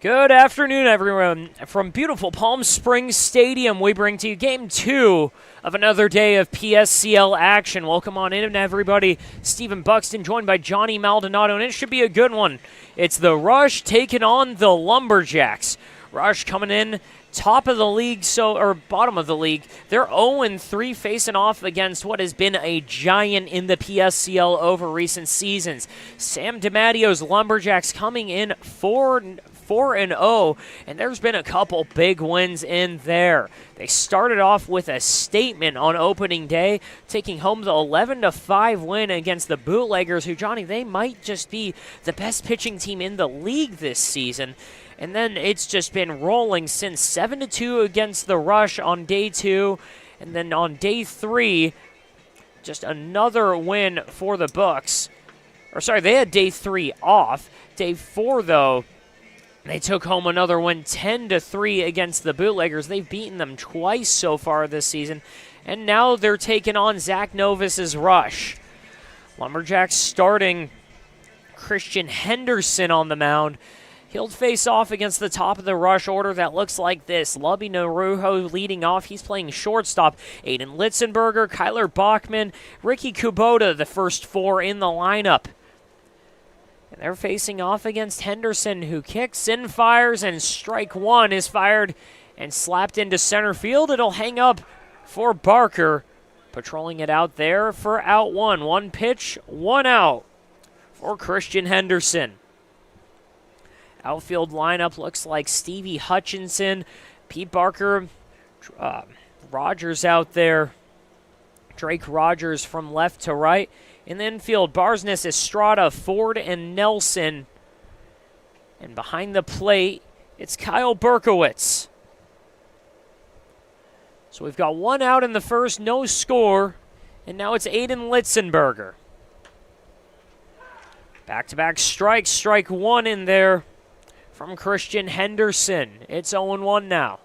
Good afternoon, everyone. From beautiful Palm Springs Stadium, we bring to you Game 2 of another day of PSCL action. Welcome on in, everybody. Stephen Buxton joined by Johnny Maldonado, and it should be a good one. It's the Rush taking on the Lumberjacks. Rush coming in top of the league, or bottom of the league. They're 0-3 facing off against what has been a giant in the PSCL over recent seasons. Sam DiMattio's Lumberjacks coming in 4-0, and there's been a couple big wins in there. They started off with a statement on opening day, taking home the 11-5 win against the Bootleggers, who, Johnny, they might just be the best pitching team in the league this season. And then it's just been rolling since 7-2 against the Rush on day 2. And then on day 3, just another win for the Bucks. Or sorry, they had day 3 off. Day 4, though, they took home another win, 10-3 against the Bootleggers. They've beaten them twice so far this season. And now they're taking on Zach Novus's Rush. Lumberjacks starting Christian Henderson on the mound. He'll face off against the top of the Rush order that looks like this. Lubby Narujo leading off. He's playing shortstop. Aiden Litzenberger, Kyler Bachman, Ricky Kubota, the first 4 in the lineup. And they're facing off against Henderson, who kicks and fires, and strike 1 is fired and slapped into center field. It'll hang up for Barker, patrolling it out there for out 1. 1 pitch, 1 out for Christian Henderson. Outfield lineup looks like Stevie Hutchinson, Pete Barker, Rogers out there, Drake Rogers from left to right. In the infield, Barsness, Estrada, Ford, and Nelson. And behind the plate, it's Kyle Berkowitz. So we've got 1 out in the first, no score, and now it's Aiden Litzenberger. Back-to-back strikes, strike 1 in there from Christian Henderson. It's 0-1 now.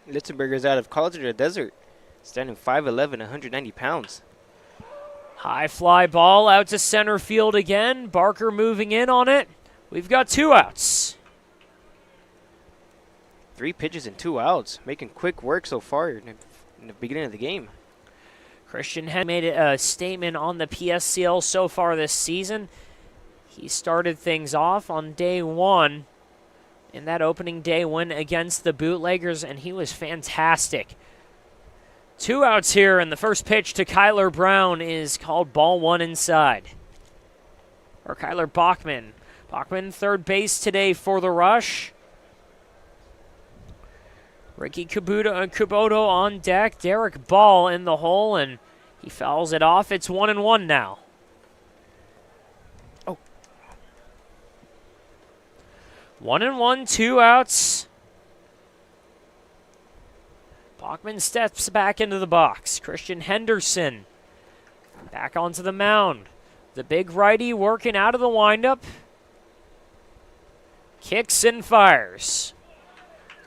Litzenberger's out of college or the desert, standing 5'11", 190 pounds. High fly ball out to center field again. Barker moving in on it. We've got 2 outs. 3 pitches and 2 outs, making quick work so far in the beginning of the game. Christian had made a statement on the PSCL so far this season. He started things off on day 1 in that opening day win against the Bootleggers, and he was fantastic. 2 outs here, and the first pitch to Kyler Brown is called ball 1 inside. Or Kyler Bachman. Bachman, third base today for the Rush. Ricky Kubota on deck. Derek Ball in the hole, and he fouls it off. It's 1-1 now. 1-1, 2 outs. Bachman steps back into the box. Christian Henderson back onto the mound. The big righty working out of the windup. Kicks and fires.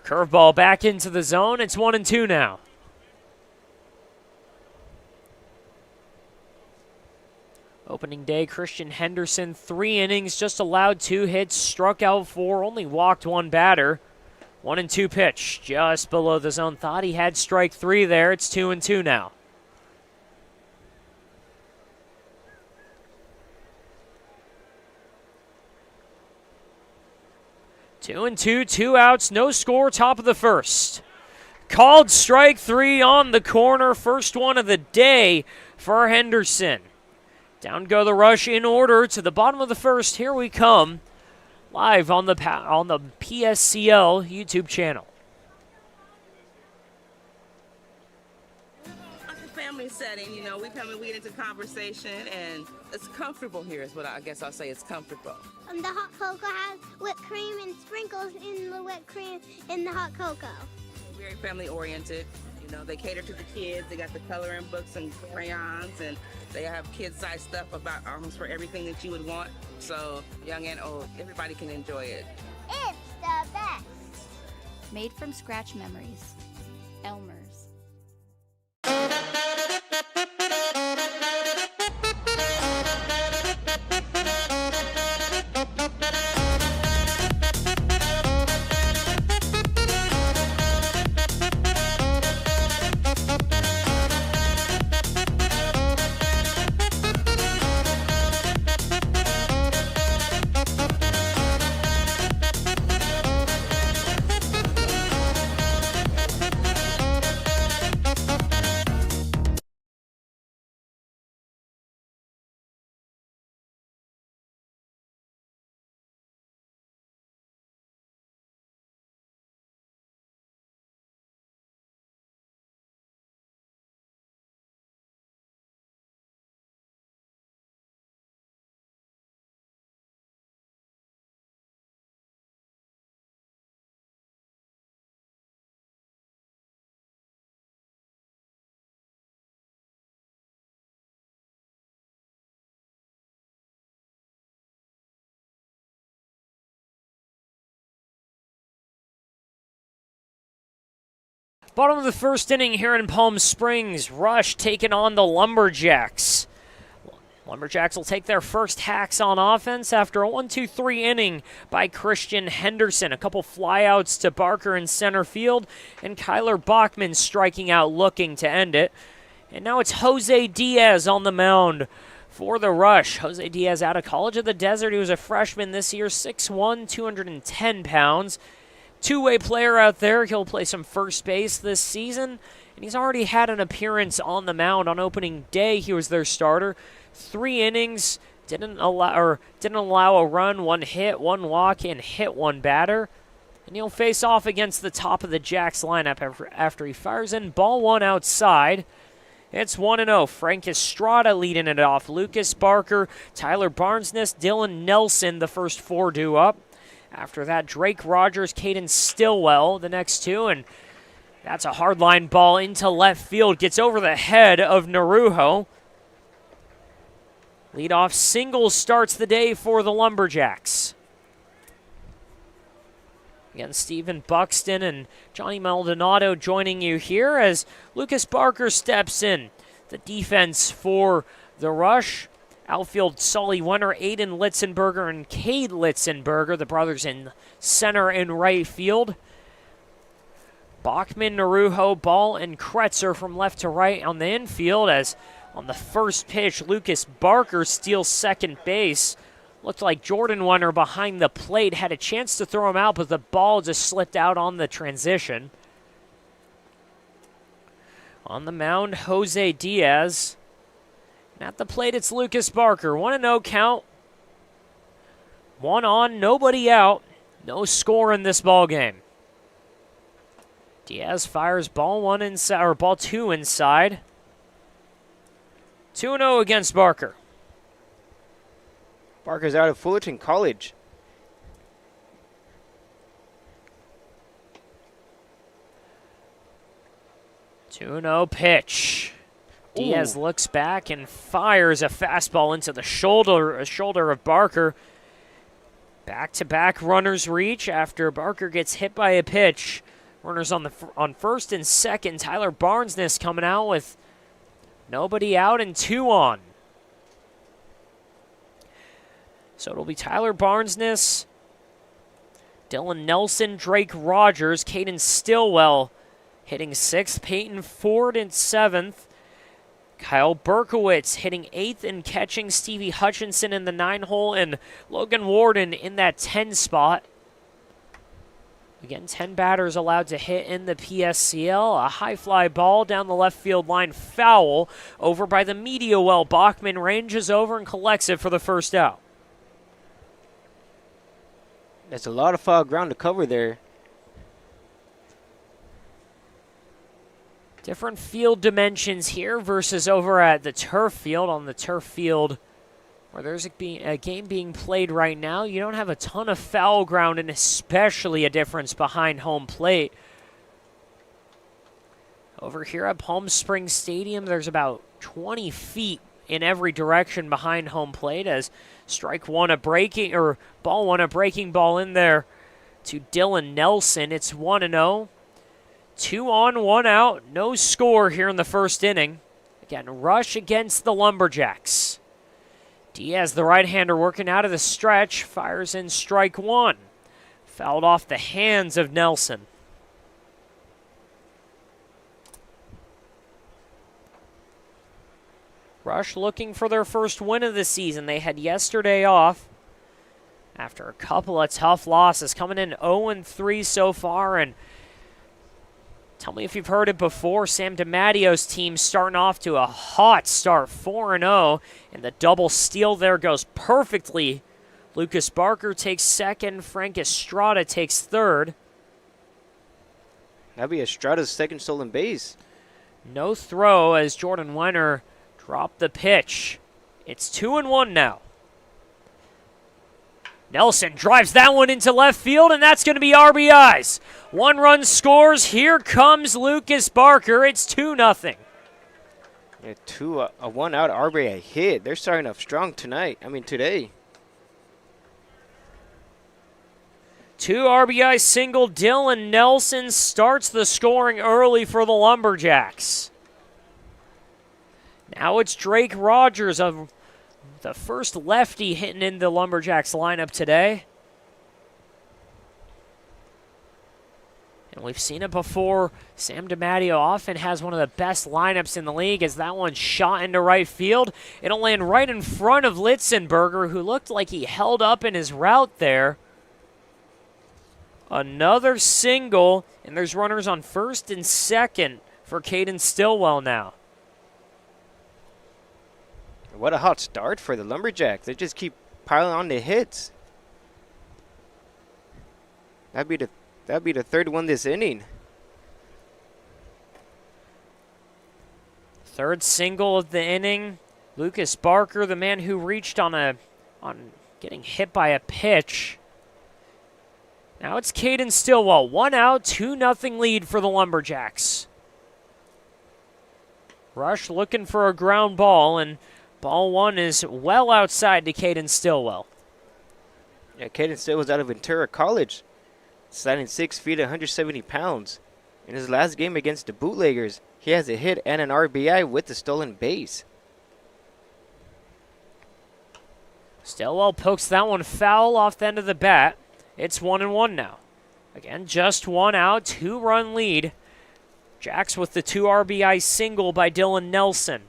Curveball back into the zone. It's 1-2 now. Opening day, Christian Henderson, 3 innings, just allowed 2 hits, struck out 4, only walked 1 batter. 1-2 pitch, just below the zone. Thought he had strike 3 there. It's 2-2 now. Two and two, 2 outs, no score, top of the first. Called strike 3 on the corner, first one of the day for Henderson. Down go the Rush in order to the bottom of the first. Here we come, live on the PSCL YouTube channel. It's a family setting, you know. We get into conversation, and it's comfortable here. Is what I guess I'll say. It's comfortable. The hot cocoa has whipped cream and sprinkles in the whipped cream in the hot cocoa. Very family oriented. You know, they cater to the kids. They got the coloring books and crayons, and they have kid-sized stuff about almost for everything that you would want. So young and old, everybody can enjoy it. It's the best. Made from scratch memories. Elmer's. Bottom of the first inning here in Palm Springs. Rush taking on the Lumberjacks. Lumberjacks will take their first hacks on offense after a 1-2-3 inning by Christian Henderson. A couple flyouts to Barker in center field, and Kyler Bachman striking out looking to end it. And now it's Jose Diaz on the mound for the Rush. Jose Diaz out of College of the Desert. He was a freshman this year, 6'1", 210 pounds. Two-way player out there. He'll play some first base this season, and he's already had an appearance on the mound. On opening day, he was their starter. 3 innings, didn't allow a run, 1 hit, 1 walk, and hit 1 batter. And he'll face off against the top of the Jacks lineup after he fires in ball 1 outside. It's 1-0. Frank Estrada leading it off. Lucas Barker, Tyler Barnesness, Dylan Nelson, the first 4 due up. After that, Drake Rogers, Caden Stillwell, the next 2, and that's a hardline ball into left field. Gets over the head of Narujo. Leadoff single starts the day for the Lumberjacks. Again, Stephen Buxton and Johnny Maldonado joining you here as Lucas Barker steps in. The defense for the Rush. Outfield Sully Wenner, Aiden Litzenberger, and Cade Litzenberger, the brothers in center and right field. Bachman, Narujo, Ball, and Kretzer from left to right on the infield as on the first pitch, Lucas Barker steals second base. Looked like Jordan Wenner behind the plate had a chance to throw him out, but the ball just slipped out on the transition. On the mound, Jose Diaz. And at the plate, it's Lucas Barker. 1-0 count. 1 on, nobody out. No score in this ball game. Diaz fires ball 1 inside, or ball 2 inside. 2-0 against Barker. Barker's out of Fullerton College. Two-0 pitch. Diaz Ooh. looks back and fires a fastball into the shoulder of Barker. Back-to-back runners reach after Barker gets hit by a pitch. Runners on first and second. Tyler Barnesness coming out with nobody out and 2 on. So it'll be Tyler Barnesness, Dylan Nelson, Drake Rogers, Caden Stillwell hitting 6th, Peyton Ford in 7th, Kyle Berkowitz hitting 8th and catching Stevie Hutchinson in the 9-hole, and Logan Warden in that 10 spot. Again, 10 batters allowed to hit in the PSCL. A high fly ball down the left field line, foul over by the media well. Bachman ranges over and collects it for the first out. That's a lot of foul ground to cover there. Different field dimensions here versus over at the turf field. On the turf field where there's a game being played right now, you don't have a ton of foul ground, and especially a difference behind home plate. Over here at Palm Springs Stadium, there's about 20 feet in every direction behind home plate as ball 1 a breaking ball in there to Dylan Nelson. It's 1-0. 2 on, 1 out. No score here in the first inning. Again, Rush against the Lumberjacks. Diaz, the right-hander, working out of the stretch, fires in strike 1. Fouled off the hands of Nelson. Rush looking for their first win of the season. They had yesterday off after a couple of tough losses, coming in 0-3 so far. And tell me if you've heard it before, Sam DiMattio's team starting off to a hot start, 4-0, and the double steal there goes perfectly. Lucas Barker takes second, Frank Estrada takes third. That'd be Estrada's second stolen base. No throw as Jordan Wenner dropped the pitch. It's 2-1 now. Nelson drives that one into left field, and that's going to be RBIs. 1 run scores. Here comes Lucas Barker. It's 2-0. Yeah, a 1 out RBI hit. They're starting off strong today. 2 RBI single. Dylan Nelson starts the scoring early for the Lumberjacks. Now it's Drake Rogers, of the first lefty hitting in the Lumberjacks lineup today. And we've seen it before. Sam DiMatteo often has one of the best lineups in the league as that one shot into right field. It'll land right in front of Litzenberger, who looked like he held up in his route there. Another single, and there's runners on first and second for Caden Stillwell now. What a hot start for the Lumberjacks. They just keep piling on the hits. That'd be the third one this inning. Third single of the inning. Lucas Barker, the man who reached on getting hit by a pitch. Now it's Caden Stillwell. 1 out, 2-0 lead for the Lumberjacks. Rush looking for a ground ball, and ball one is well outside to Caden Stillwell. Yeah, Caden Stillwell's out of Ventura College, standing 6 feet, 170 pounds. In his last game against the Bootleggers, he has a hit and an RBI with the stolen base. Stillwell pokes that one foul off the end of the bat. It's 1-1 now. Again, just 1 out, 2-run lead. Jacks with the 2 RBI single by Dylan Nelson.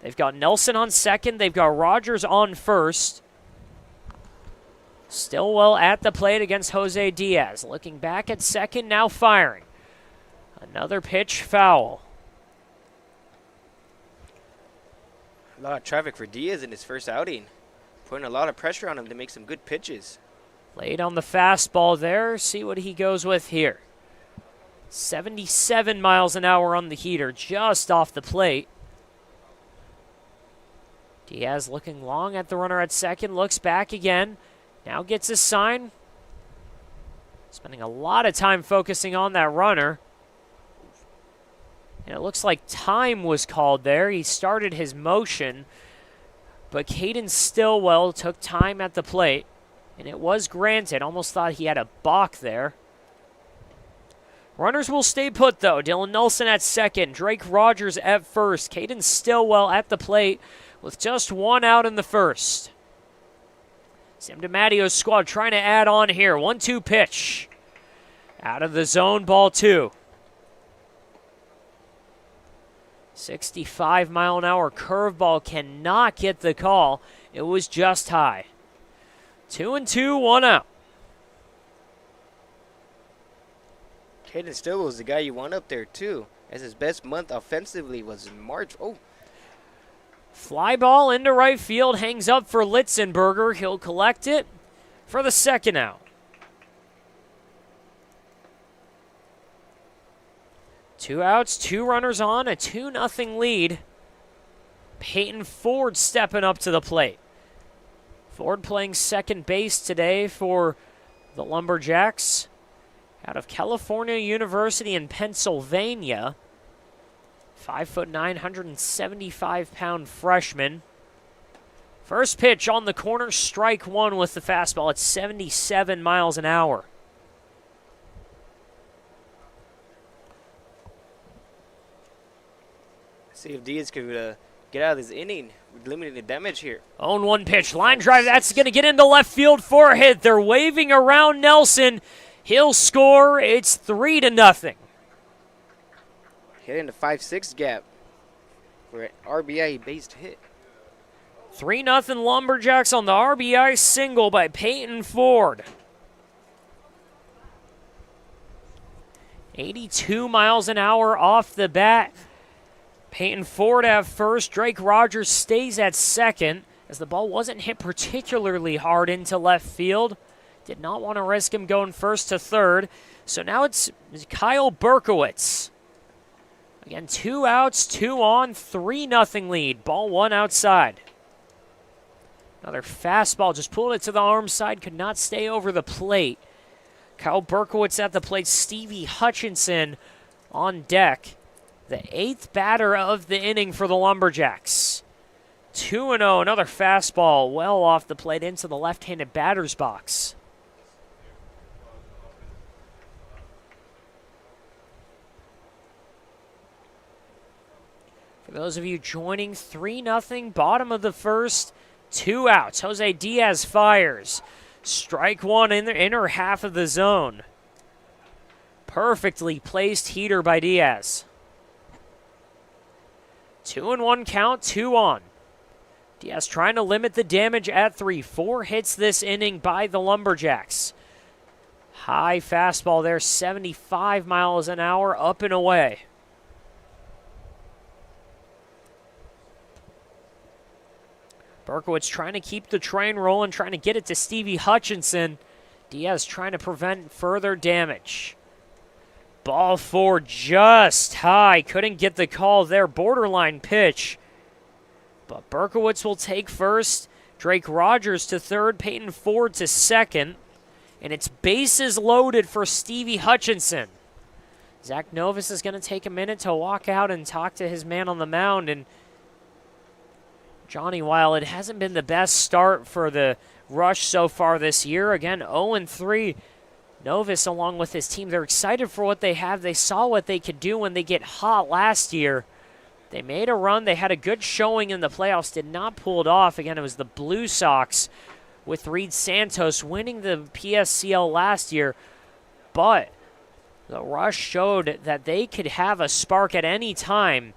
They've got Nelson on second. They've got Rogers on first. Stillwell at the plate against Jose Diaz. Looking back at second, now firing. Another pitch foul. A lot of traffic for Diaz in his first outing. Putting a lot of pressure on him to make some good pitches. Laid on the fastball there. See what he goes with here. 77 miles an hour on the heater, just off the plate. Diaz looking long at the runner at second, looks back again. Now gets a sign. Spending a lot of time focusing on that runner. And it looks like time was called there. He started his motion, but Caden Stillwell took time at the plate, and it was granted. Almost thought he had a balk there. Runners will stay put, though. Dylan Nelson at second, Drake Rogers at first, Caden Stillwell at the plate with just 1 out in the first. Sam DiMatteo's squad trying to add on here. 1-2 pitch. Out of the zone, ball 2. 65-mile-an-hour curveball cannot get the call. It was just high. 2-2, 1 out. Caden Stillwell was the guy you want up there, too, as his best month offensively was in March. Oh, fly ball into right field, hangs up for Litzenberger. He'll collect it for the second out. 2 outs, 2 runners on, a 2-0 lead. Peyton Ford stepping up to the plate. Ford playing second base today for the Lumberjacks out of California University in Pennsylvania. 5'9", 175-pound freshman. First pitch on the corner, strike one with the fastball at 77 miles an hour. see if Diaz could get out of this inning with limited damage here. 0-1 pitch, line drive, that's going to get into left field for a hit. They're waving around Nelson. He'll score. It's 3-0. Hitting the 5-6 gap for an RBI-based hit. 3-0 Lumberjacks on the RBI single by Peyton Ford. 82 miles an hour off the bat. Peyton Ford at first. Drake Rogers stays at second as the ball wasn't hit particularly hard into left field. Did not want to risk him going first to third. So now it's Kyle Berkowitz. Again, 2 outs, 2 on, 3-0 lead. Ball one outside. Another fastball, just pulled it to the arm side, could not stay over the plate. Kyle Berkowitz at the plate, Stevie Hutchinson on deck. The 8th batter of the inning for the Lumberjacks. 2-0, another fastball well off the plate into the left-handed batter's box. For those of you joining, 3-0, bottom of the first, 2 outs. Jose Diaz fires. Strike one in the inner half of the zone. Perfectly placed heater by Diaz. 2-1 count, 2 on. Diaz trying to limit the damage at 3. 4 hits this inning by the Lumberjacks. High fastball there, 75 miles an hour, up and away. Berkowitz trying to keep the train rolling, trying to get it to Stevie Hutchinson. Diaz trying to prevent further damage. Ball 4 just high. Couldn't get the call there. Borderline pitch. But Berkowitz will take first. Drake Rogers to third. Peyton Ford to second. And it's bases loaded for Stevie Hutchinson. Zach Novus is going to take a minute to walk out and talk to his man on the mound. And Johnny, while it hasn't been the best start for the Rush so far this year, again, 0-3, Novus, along with his team, they're excited for what they have. They saw what they could do when they get hot last year. They made a run. They had a good showing in the playoffs, did not pull it off. Again, it was the Blue Sox with Reed Santos winning the PSCL last year. But the Rush showed that they could have a spark at any time.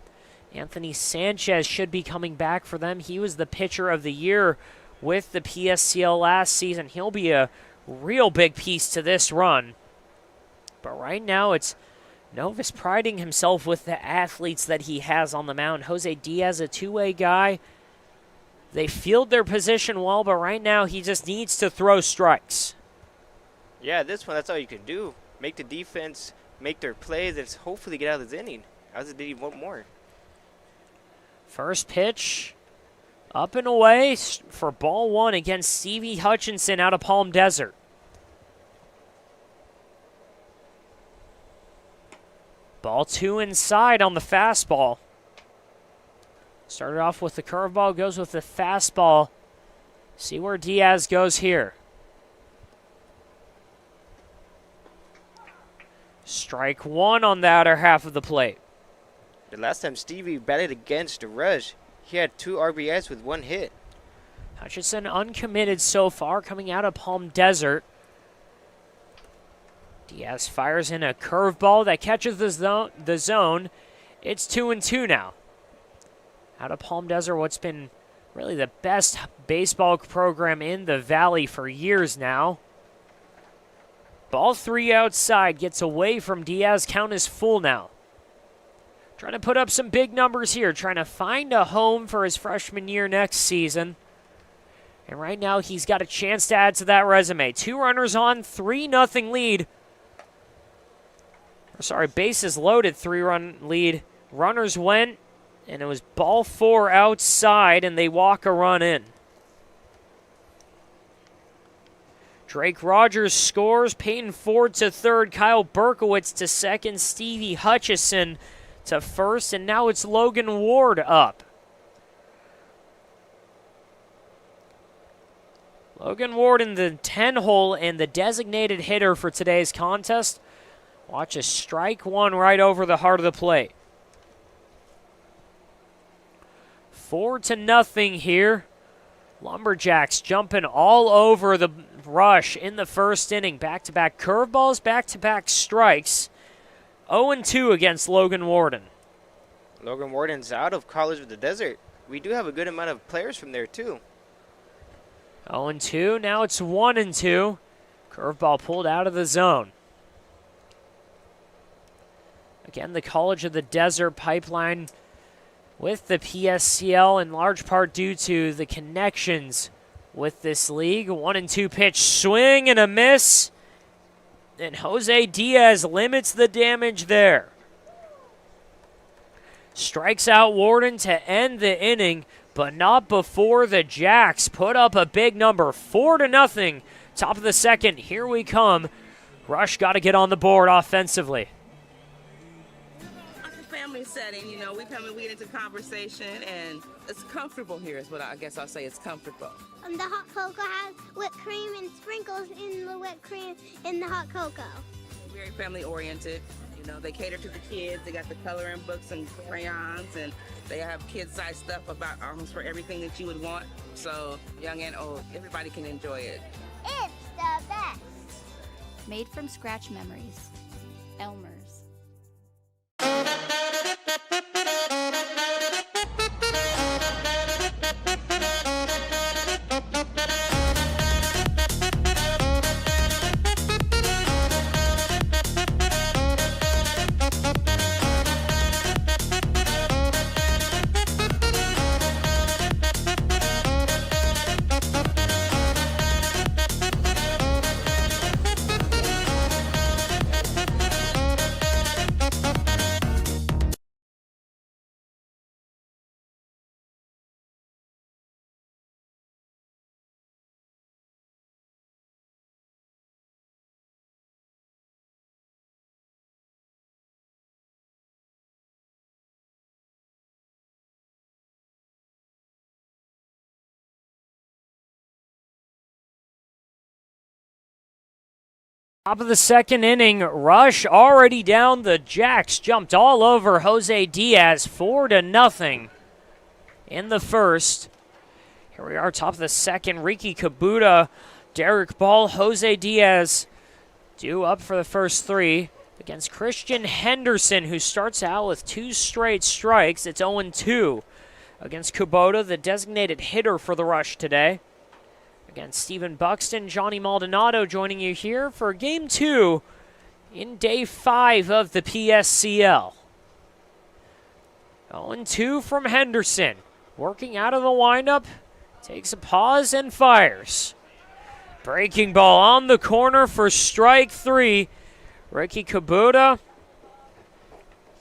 Anthony Sanchez should be coming back for them. He was the pitcher of the year with the PSCL last season. He'll be a real big piece to this run. But right now it's Novus priding himself with the athletes that he has on the mound. Jose Diaz, a two-way guy. They field their position well, but right now he just needs to throw strikes. Yeah, this one, that's all you can do. Make the defense make their plays and hopefully get out of this inning. How does it need one more? First pitch, up and away for ball 1 against Stevie Hutchinson out of Palm Desert. Ball 2 inside on the fastball. Started off with the curveball, goes with the fastball. See where Diaz goes here. Strike 1 on the outer half of the plate. The last time Stevie batted against the Rush, he had 2 RBIs with 1 hit. Hutchinson uncommitted so far, coming out of Palm Desert. Diaz fires in a curveball that catches the zone. It's 2-2 now. Out of Palm Desert, what's been really the best baseball program in the Valley for years now. Ball 3 outside, gets away from Diaz. Count is full now. Trying to put up some big numbers here, trying to find a home for his freshman year next season. And right now he's got a chance to add to that resume. 2 runners on, 3-0 lead. Sorry, bases loaded, 3-run lead. Runners went, and it was ball 4 outside, and they walk a run in. Drake Rogers scores. Peyton Ford to third. Kyle Berkowitz to second. Stevie Hutchison to first, and now it's Logan Ward up. Logan Ward in the 10-hole and the designated hitter for today's contest. Watch a strike 1 right over the heart of the plate. 4-0 here. Lumberjacks jumping all over the Rush in the first inning. Back-to-back curveballs, back-to-back strikes. 0-2 against Logan Warden. Logan Warden's out of College of the Desert. We do have a good amount of players from there, too. 0-2, now it's 1-2. Curveball pulled out of the zone. Again, the College of the Desert pipeline with the PSCL in large part due to the connections with this league. 1-2 pitch, swing and a miss. And Jose Diaz limits the damage there. Strikes out Warden to end the inning, but not before the Jacks put up a big number. 4-0, top of the second. Here we come. Rush got to get on the board offensively. Family setting, you know, we come and we get into conversation, and it's comfortable here is what I guess I'll say. It's comfortable. The hot cocoa has whipped cream and sprinkles in the whipped cream in the hot cocoa. Very family oriented. You You know, they cater to the kids. They got the coloring books and crayons, and they have kid-sized stuff about almost for everything that you would want. So young and old, everybody can enjoy it. It's the best. Made from scratch memories. Elmer's. Top of the second inning, Rush already down. The Jacks jumped all over Jose Diaz, 4-0 in the first. Here we are, top of the second. Ricky Kabuta, Derek Ball, Jose Diaz due up for the first three against Christian Henderson, who starts out with 2 straight strikes. It's 0-2 against Kubota, the designated hitter for the Rush today. Again, Stephen Buxton, Johnny Maldonado joining you here for Game 2 in Day 5 of the PSCL. 0-2 from Henderson. Working out of the windup, takes a pause and fires. Breaking ball on the corner for strike 3. Ricky Kabuta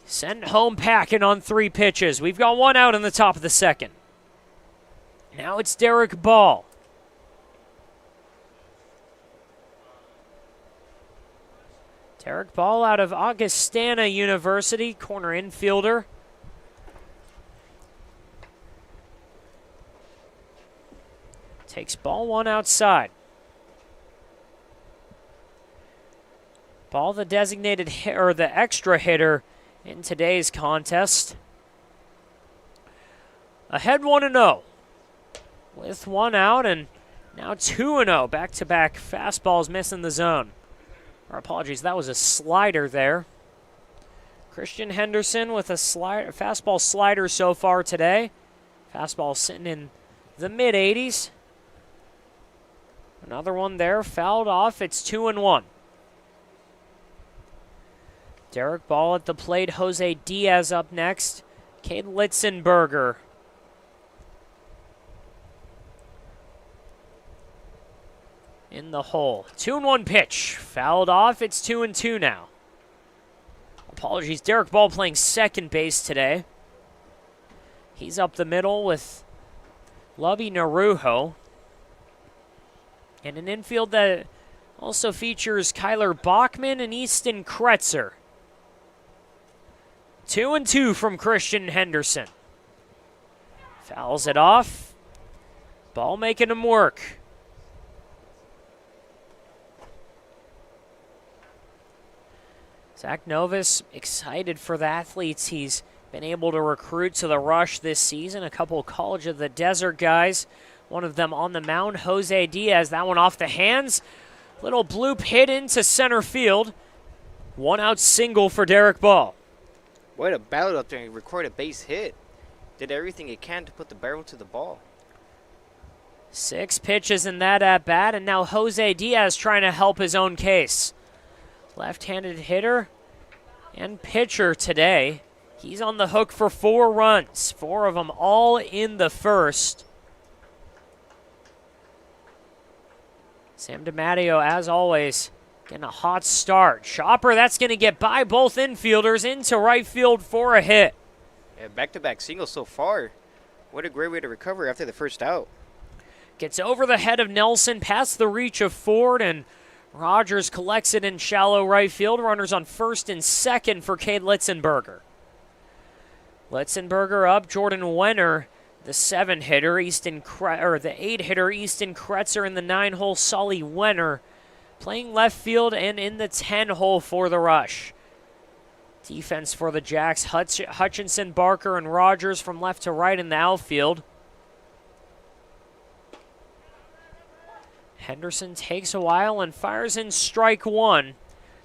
sent home packing on 3 pitches. We've got 1 out in the top of the second. Now it's Derek Ball. Derek Ball out of Augustana University, corner infielder. Takes ball 1 outside. Ball the designated hit, or the extra hitter in today's contest. Ahead 1-0 with 1 out, and now 2-0. Back-to-back fastballs missing the zone. Our apologies, that was a slider there. Christian Henderson with a fastball slider so far today. Fastball sitting in the mid-80s. Another one there, fouled off. It's 2-1. Derek Ball at the plate. Jose Diaz up next. Cade Litzenberger. In the hole. 2-1 pitch. Fouled off. It's 2-2 now. Apologies. Derek Ball playing second base today. He's up the middle with Lovey Narujo. And an infield that also features Kyler Bachman and Easton Kretzer. 2-2 from Christian Henderson. Fouls it off. Ball making him work. Zach Novus excited for the athletes he's been able to recruit to the Rush this season. A couple of College of the Desert guys. One of them on the mound, Jose Diaz. That one off the hands. Little bloop hit into center field. 1 out single for Derek Ball. What a battle up there and record a base hit. Did everything he can to put the barrel to the ball. 6 pitches in that at-bat, and now Jose Diaz trying to help his own case. Left-handed hitter and pitcher today. He's on the hook for 4 runs, 4 of them all in the first. Sam DiMatteo, as always, getting a hot start. Chopper, that's going to get by both infielders into right field for a hit. Yeah, back-to-back singles so far. What a great way to recover after the first out. Gets over the head of Nelson, past the reach of Ford, and Rogers collects it in shallow right field. Runners on first and second for Cade Litzenberger. Litzenberger up. Jordan Wenner, the 7-hitter. The 8-hitter. Easton Kretzer in the 9-hole. Solly Wenner playing left field and in the 10-hole for the Rush. Defense for the Jacks, Hutchinson, Barker, and Rogers from left to right in the outfield. Henderson takes a while and fires in strike one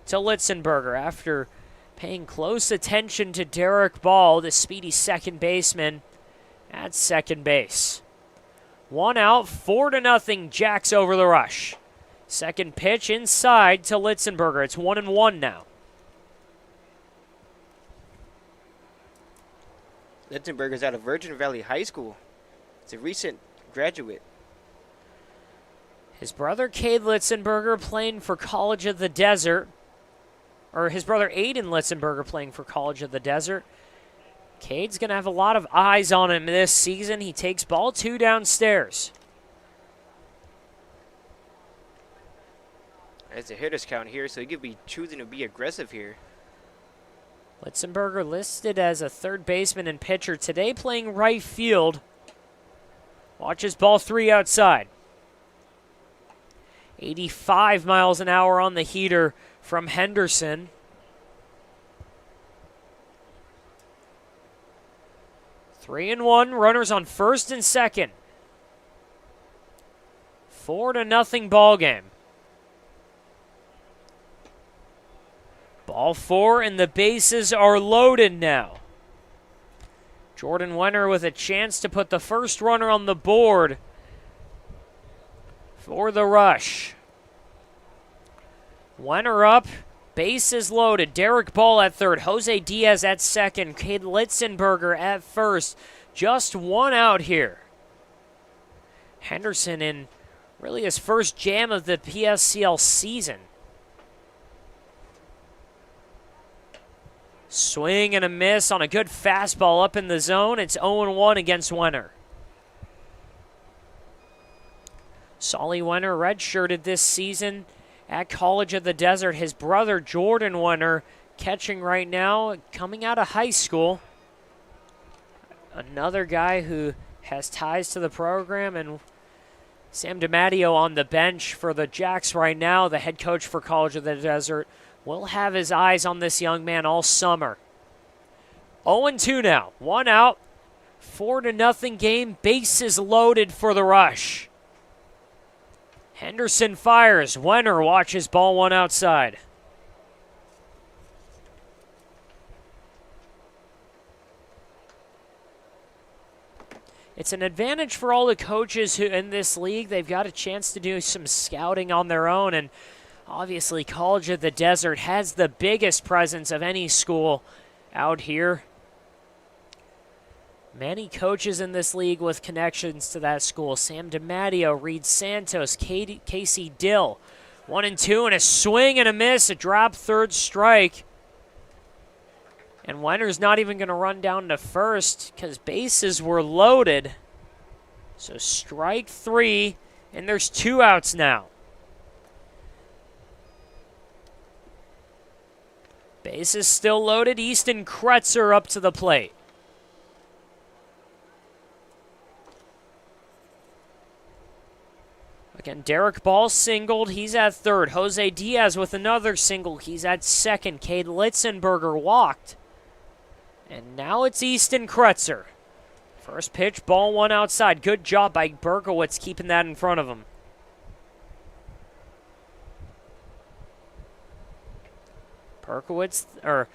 to Litzenberger after paying close attention to Derek Ball, the speedy second baseman, at second base. 1 out, 4-0, Jacks over the rush. Second pitch inside to Litzenberger. It's 1-1 now. Litzenberger's out of Virgin Valley High School. It's a recent graduate. His brother Cade Litzenberger playing for College of the Desert, or his brother Aiden Litzenberger playing for College of the Desert. Cade's going to have a lot of eyes on him this season. He takes ball 2 downstairs. It's a hitter's count here, so he could be choosing to be aggressive here. Litzenberger listed as a third baseman and pitcher today, playing right field. Watches ball 3 outside. 85 miles an hour on the heater from Henderson. Three and one, runners on first and second. 4-0 ball game. Ball 4 and the bases are loaded now. Jordan Wenner with a chance to put the first runner on the board for the rush. Wenner up, bases loaded. Derek Ball at third, Jose Diaz at second, Cade Litzenberger at first. Just 1 out here. Henderson in really his first jam of the PSCL season. Swing and a miss on a good fastball up in the zone. It's 0-1 against Wenner. Solly Wenner redshirted this season at College of the Desert. His brother Jordan Wenner catching right now, coming out of high school. Another guy who has ties to the program, and Sam DiMatteo on the bench for the Jacks right now, the head coach for College of the Desert, will have his eyes on this young man all summer. 0-2 now, 1 out, 4-0 game, bases loaded for the rush. Henderson fires. Wenner watches ball 1 outside. It's an advantage for all the coaches who in this league. They've got a chance to do some scouting on their own, and obviously College of the Desert has the biggest presence of any school out here. Many coaches in this league with connections to that school. Sam DiMatteo, Reed Santos, Casey Dill. 1-2 and a swing and a miss. A drop, third strike. And Wenner's not even going to run down to first because bases were loaded. So strike 3, and there's 2 outs now. Bases still loaded. Easton Kretzer up to the plate. Again, Derek Ball singled. He's at third. Jose Diaz with another single. He's at second. Cade Litzenberger walked. And now it's Easton Kretzer. First pitch, ball 1 outside. Good job by Berkowitz keeping that in front of him. Kretzer,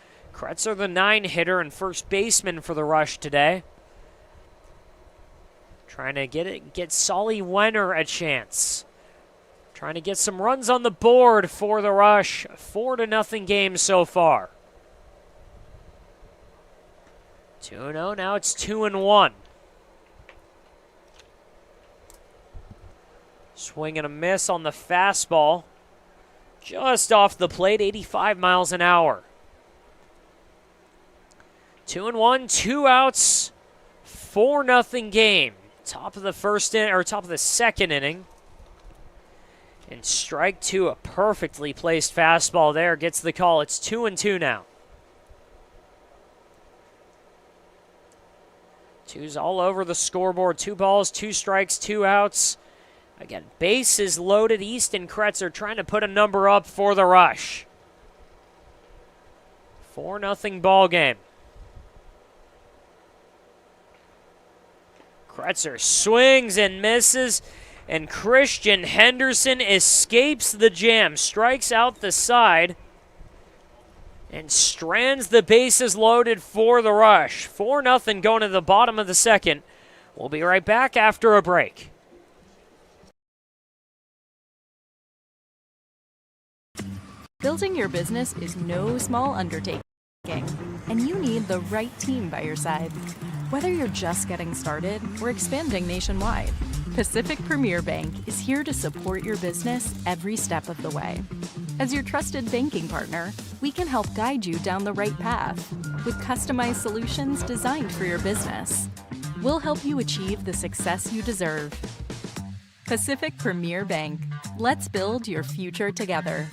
the 9-hitter and first baseman for the rush today. Trying to get Solly Wenner a chance. Trying to get some runs on the board for the rush. 4-0 game so far. 2-0, now it's 2-1. Swing and a miss on the fastball. Just off the plate, 85 miles an hour. 2-1, 2 outs, 4-0 game. Top of the second inning. And strike 2, a perfectly placed fastball there, gets the call. It's 2-2 now. 2's all over the scoreboard. 2 balls, 2 strikes, 2 outs. Again, bases loaded. Easton Kretzer trying to put a number up for the rush. 4-0 ball game. Kretzer swings and misses, and Christian Henderson escapes the jam, strikes out the side, and strands the bases loaded for the Rush. 4-0 going to the bottom of the second. We'll be right back after a break. Building your business is no small undertaking, and you need the right team by your side. Whether you're just getting started or expanding nationwide, Pacific Premier Bank is here to support your business every step of the way. As your trusted banking partner, we can help guide you down the right path with customized solutions designed for your business. We'll help you achieve the success you deserve. Pacific Premier Bank. Let's build your future together.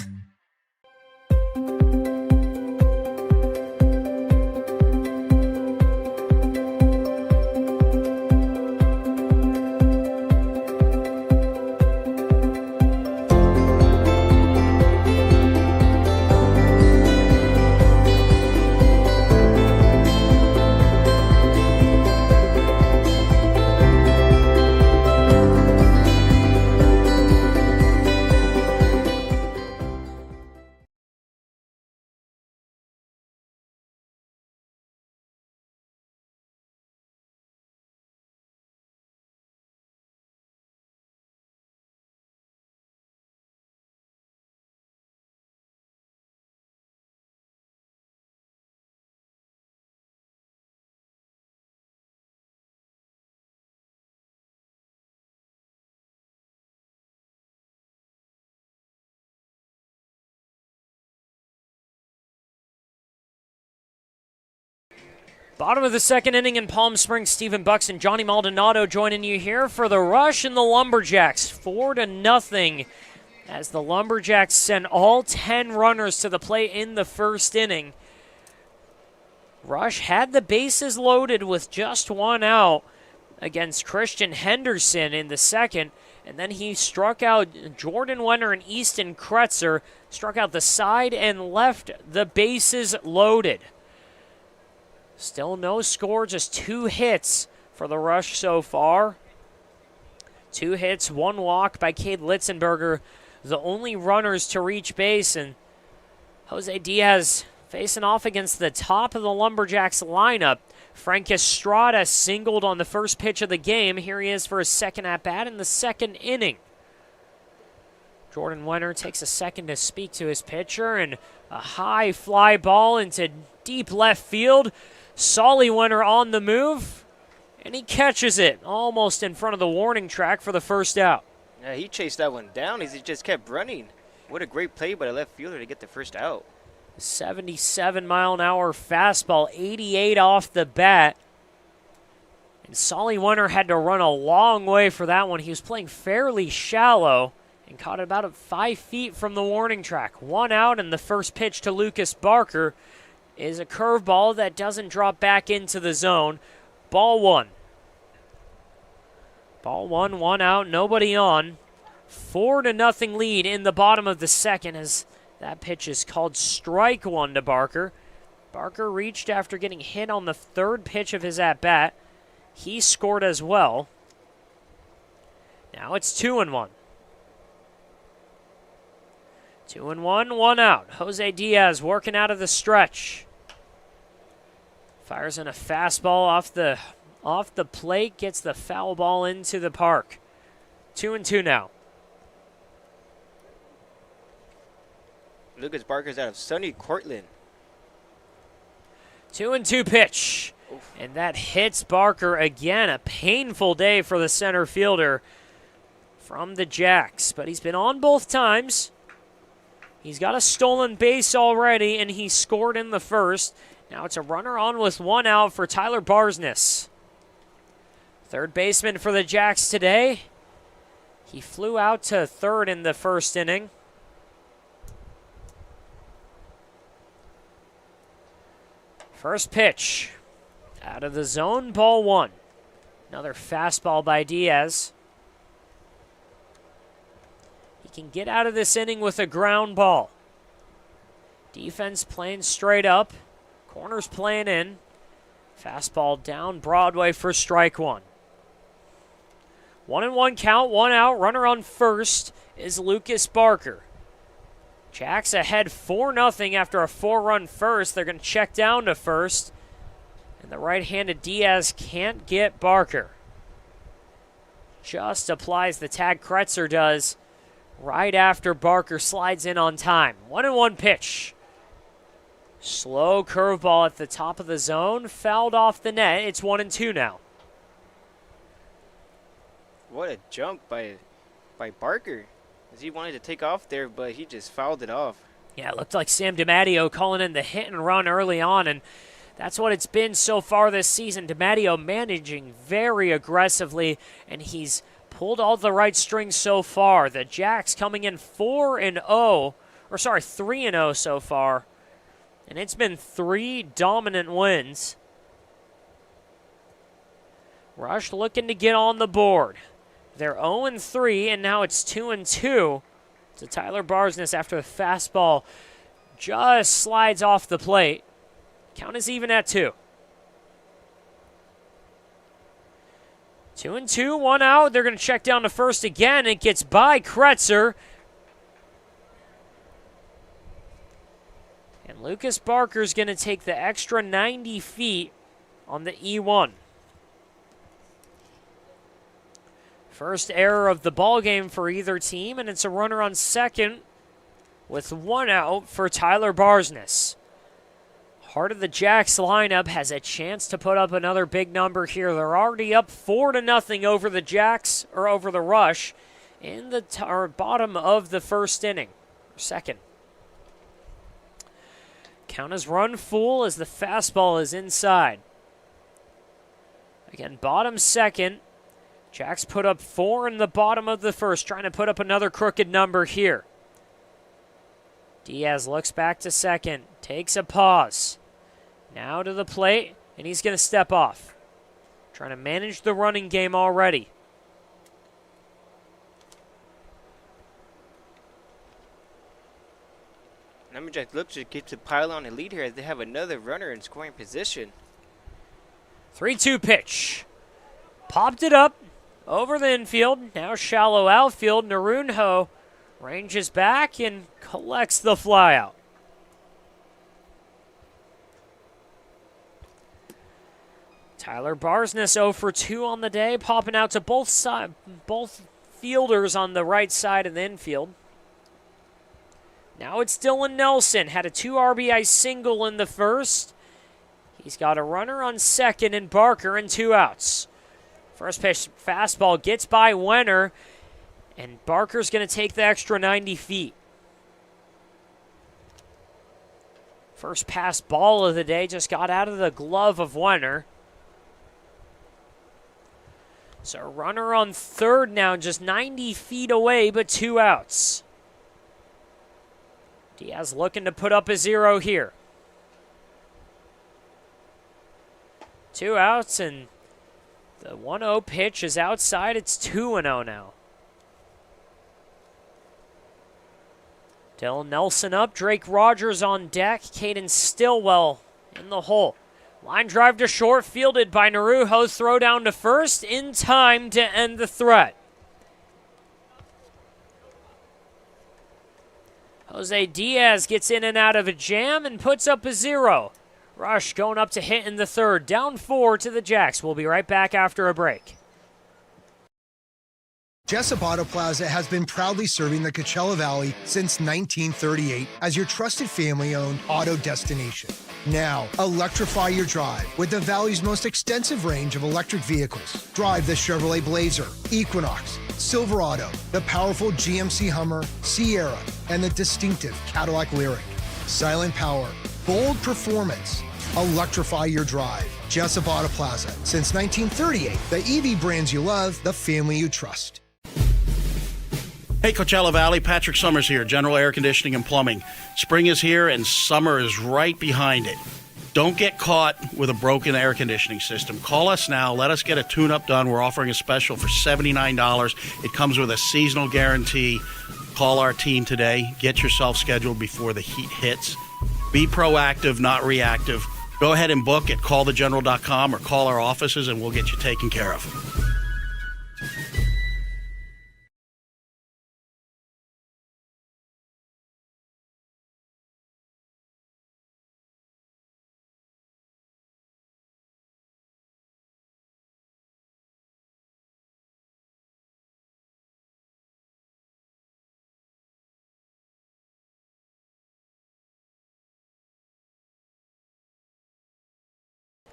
Bottom of the second inning in Palm Springs, Stephen Bucks and Johnny Maldonado joining you here for the Rush and the Lumberjacks. 4-0 as the Lumberjacks send all 10 runners to the plate in the first inning. Rush had the bases loaded with just one out against Christian Henderson in the second, and then he struck out Jordan Wenner and Easton Kretzer, struck out the side and left the bases loaded. Still no score, just 2 hits for the Rush so far. 2 hits, 1 walk by Cade Litzenberger, the only runners to reach base, and Jose Diaz facing off against the top of the Lumberjacks lineup. Frank Estrada singled on the first pitch of the game. Here he is for his second at-bat in the second inning. Jordan Wenner takes a second to speak to his pitcher, and a high fly ball into deep left field. Solly Wenner on the move, and he catches it almost in front of the warning track for the first out. Yeah, he chased that one down as he just kept running. What a great play by the left fielder to get the first out. 77-mile-an-hour fastball, 88 off the bat. And Solly Wenner had to run a long way for that one. He was playing fairly shallow and caught it about 5 feet from the warning track. 1 out, and the first pitch to Lucas Barker is a curveball that doesn't drop back into the zone. Ball 1. Ball 1, 1 out, nobody on. 4-0 lead in the bottom of the second as that pitch is called strike 1 to Barker. Barker reached after getting hit on the third pitch of his at-bat. He scored as well. Now it's 2-1. 2-1, 1 out. Jose Diaz working out of the stretch. Fires in a fastball off the plate, gets the foul ball into the park. 2-2 now. Lucas Barker's out of sunny Cortland. 2-2 pitch. Oof. And that hits Barker again. A painful day for the center fielder from the Jacks. But he's been on both times. He's got a stolen base already, and he scored in the first. Now it's a runner on with 1 out for Tyler Barsness. Third baseman for the Jacks today. He flew out to third in the first inning. First pitch. Out of the zone, ball 1. Another fastball by Diaz. He can get out of this inning with a ground ball. Defense playing straight up. Corner's playing in. Fastball down Broadway for strike one. 1-1 count, one out. Runner on first is Lucas Barker. Jacks ahead 4-0 after a 4-run first. They're going to check down to first. And the right-handed Diaz can't get Barker. Just applies the tag. Kretzer does right after Barker slides in on time. 1-1 pitch. Slow curveball at the top of the zone. Fouled off the net. It's 1-2 now. What a jump by Barker. As he wanted to take off there, but he just fouled it off. Yeah, it looked like Sam DiMatteo calling in the hit and run early on, and that's what it's been so far this season. DiMatteo managing very aggressively, and he's pulled all the right strings so far. The Jacks coming in 3-0 so far. And it's been 3 dominant wins. Rush looking to get on the board. They're 0-3, and now it's 2-2 to Tyler Barsness after the fastball just slides off the plate. Count is even at 2. 2-2, one out. They're going to check down to first again. It gets by Kretzer. And Lucas Barker's going to take the extra 90 feet on the E1. First error of the ball game for either team, and it's a runner on second with one out for Tyler Barsness. Heart of the Jacks lineup has a chance to put up another big number here. They're already up 4-0 over the Jacks, or over the Rush, in the bottom of the first inning, or second. Count is run full as the fastball is inside. Again, bottom second. Jacks put up 4 in the bottom of the first, trying to put up another crooked number here. Diaz looks back to second, takes a pause. Now to the plate, and he's going to step off. Trying to manage the running game already. Lumberjacks look to get to pile on a lead here as they have another runner in scoring position. 3-2 pitch. Popped it up over the infield. Now shallow outfield. Narunho ranges back and collects the flyout. Tyler Barsness 0 for 2 on the day, popping out to both fielders on the right side of the infield. Now it's Dylan Nelson. Had a 2 RBI single in the first. He's got a runner on second and Barker and 2 outs. First pitch fastball gets by Wenner, and Barker's going to take the extra 90 feet. First pass ball of the day just got out of the glove of Wenner. So runner on third now, just 90 feet away, but 2 outs. Diaz looking to put up a 0 here. 2 outs, and the 1-0 pitch is outside. It's 2-0 now. Dylan Nelson up. Drake Rogers on deck. Caden Stillwell in the hole. Line drive to short, fielded by Narujo. Throw down to first in time to end the threat. Jose Diaz gets in and out of a jam and puts up a 0. Rush going up to hit in the third. Down 4 to the Jacks. We'll be right back after a break. Jessup Auto Plaza has been proudly serving the Coachella Valley since 1938 as your trusted family-owned auto destination. Now, electrify your drive with the Valley's most extensive range of electric vehicles. Drive the Chevrolet Blazer, Equinox, Silverado, the powerful GMC Hummer, Sierra, and the distinctive Cadillac Lyric. Silent power, bold performance. Electrify your drive. Jessup Auto Plaza. Since 1938, the EV brands you love, the family you trust. Hey, Coachella Valley, Patrick Summers here, General Air Conditioning and Plumbing. Spring is here and summer is right behind it. Don't get caught with a broken air conditioning system. Call us now. Let us get a tune-up done. We're offering a special for $79. It comes with a seasonal guarantee. Call our team today. Get yourself scheduled before the heat hits. Be proactive, not reactive. Go ahead and book at callthegeneral.com or call our offices and we'll get you taken care of.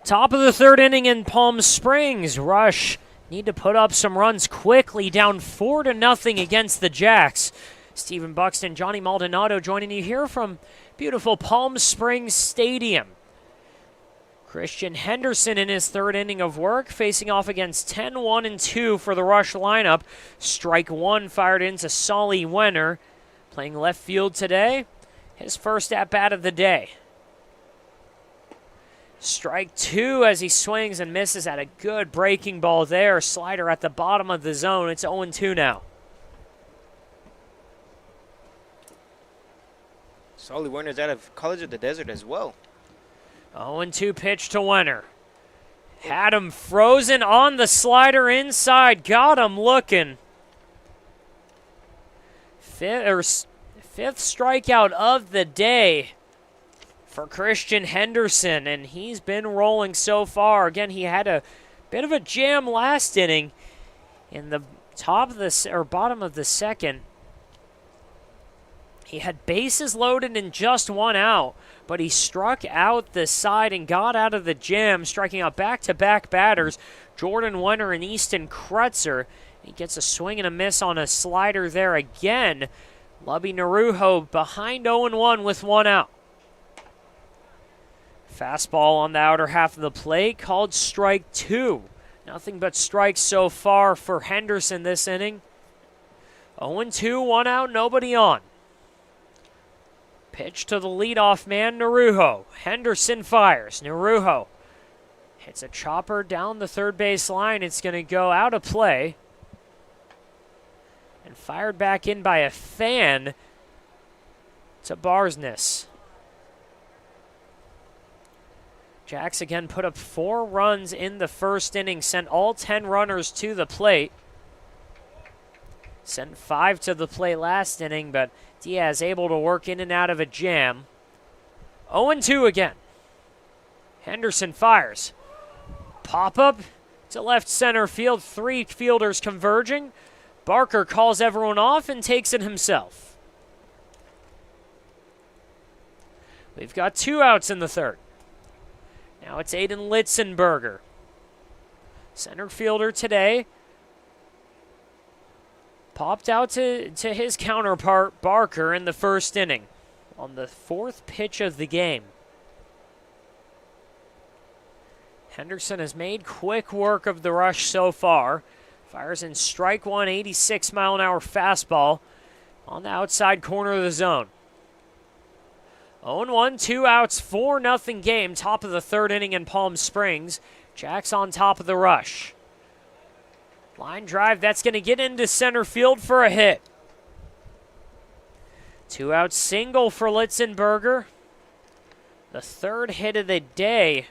Top of the third inning in Palm Springs. Rush need to put up some runs quickly, down 4-0 against the Jacks. Stephen Buxton, Johnny Maldonado joining you here from beautiful Palm Springs Stadium. Christian Henderson in his third inning of work, facing off against 10-1-2 for the Rush lineup. Strike one fired into Solly Wenner, playing left field today. His first at-bat of the day. Strike two as he swings and misses at a good breaking ball there. Slider at the bottom of the zone. It's 0-2 now. Solly Werner's out of College of the Desert as well. 0-2 pitch to Wenner. Had him frozen on the slider inside. Got him looking. Fifth strikeout of the day for Christian Henderson, and he's been rolling so far. Again, he had a bit of a jam last inning in the bottom of the second. He had bases loaded and just one out, but he struck out the side and got out of the jam, striking out back-to-back batters, Jordan Wenner and Easton Krutzer. He gets a swing and a miss on a slider there again. Lubby Narujo behind 0-1 with one out. Fastball on the outer half of the plate, called strike two. Nothing but strikes so far for Henderson this inning. 0-2, one out, nobody on. Pitch to the leadoff man, Narujo. Henderson fires. Narujo hits a chopper down the third base line. It's going to go out of play. And fired back in by a fan to Barsness. Jacks again put up 4 runs in the first inning, sent all 10 runners to the plate. Sent 5 to the plate last inning, but Diaz able to work in and out of a jam. 0-2 again. Henderson fires. Pop-up to left center field. 3 fielders converging. Barker calls everyone off and takes it himself. We've got 2 outs in the third. Now it's Aiden Litzenberger. Center fielder today. Popped out to his counterpart, Barker, in the first inning on the 4th pitch of the game. Henderson has made quick work of the Rush so far. Fires in strike one, 86-mile-an-hour fastball on the outside corner of the zone. 0-1, 2 outs, 4-0 game, top of the third inning in Palm Springs. Jacks on top of the Rush. Line drive, that's going to get into center field for a hit. 2-out single for Litzenberger. The 3rd hit of the day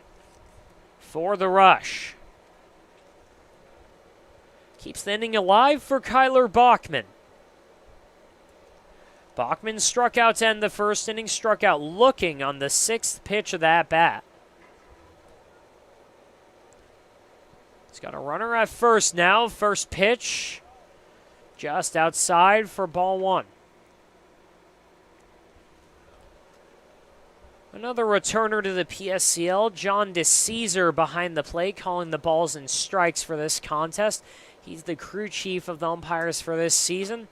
for the Rush. Keeps the inning alive for Kyler Bachman. Bachman struck out to end the first inning, struck out looking on the 6th pitch of that bat. He's got a runner at first now. First pitch just outside for ball 1. Another returner to the PSCL, John DeCesar behind the plate, calling the balls and strikes for this contest. He's the crew chief of the umpires for this season.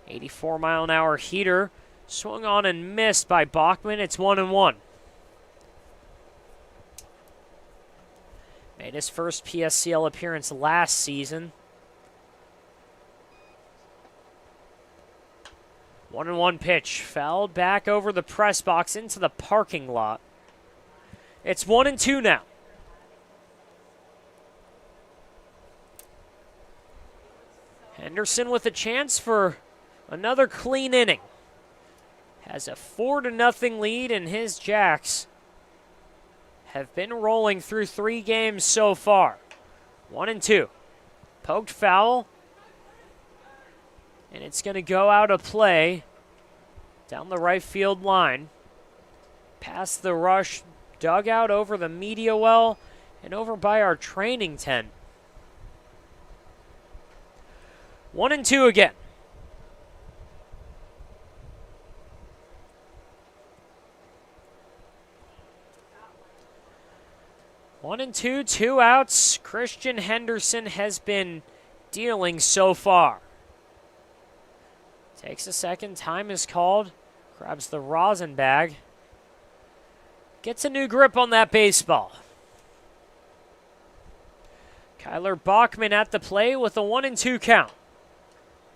84-mile-an-hour heater. Swung on and missed by Bachman. It's 1-1. Made his first PSCL appearance last season. 1-1 pitch. Fouled back over the press box into the parking lot. It's 1-2 now. Henderson with a chance for another clean inning. Has a 4-0 lead, and his Jacks have been rolling through 3 games so far. 1-2. Poked foul. And it's going to go out of play down the right field line. Past the Rush dugout, over the media well, and over by our training tent. 1-2 again. One and two, 2 outs. Christian Henderson has been dealing so far. Takes a second, time is called. Grabs the rosin bag. Gets a new grip on that baseball. Kyler Bachman at the plate with a 1-2 count.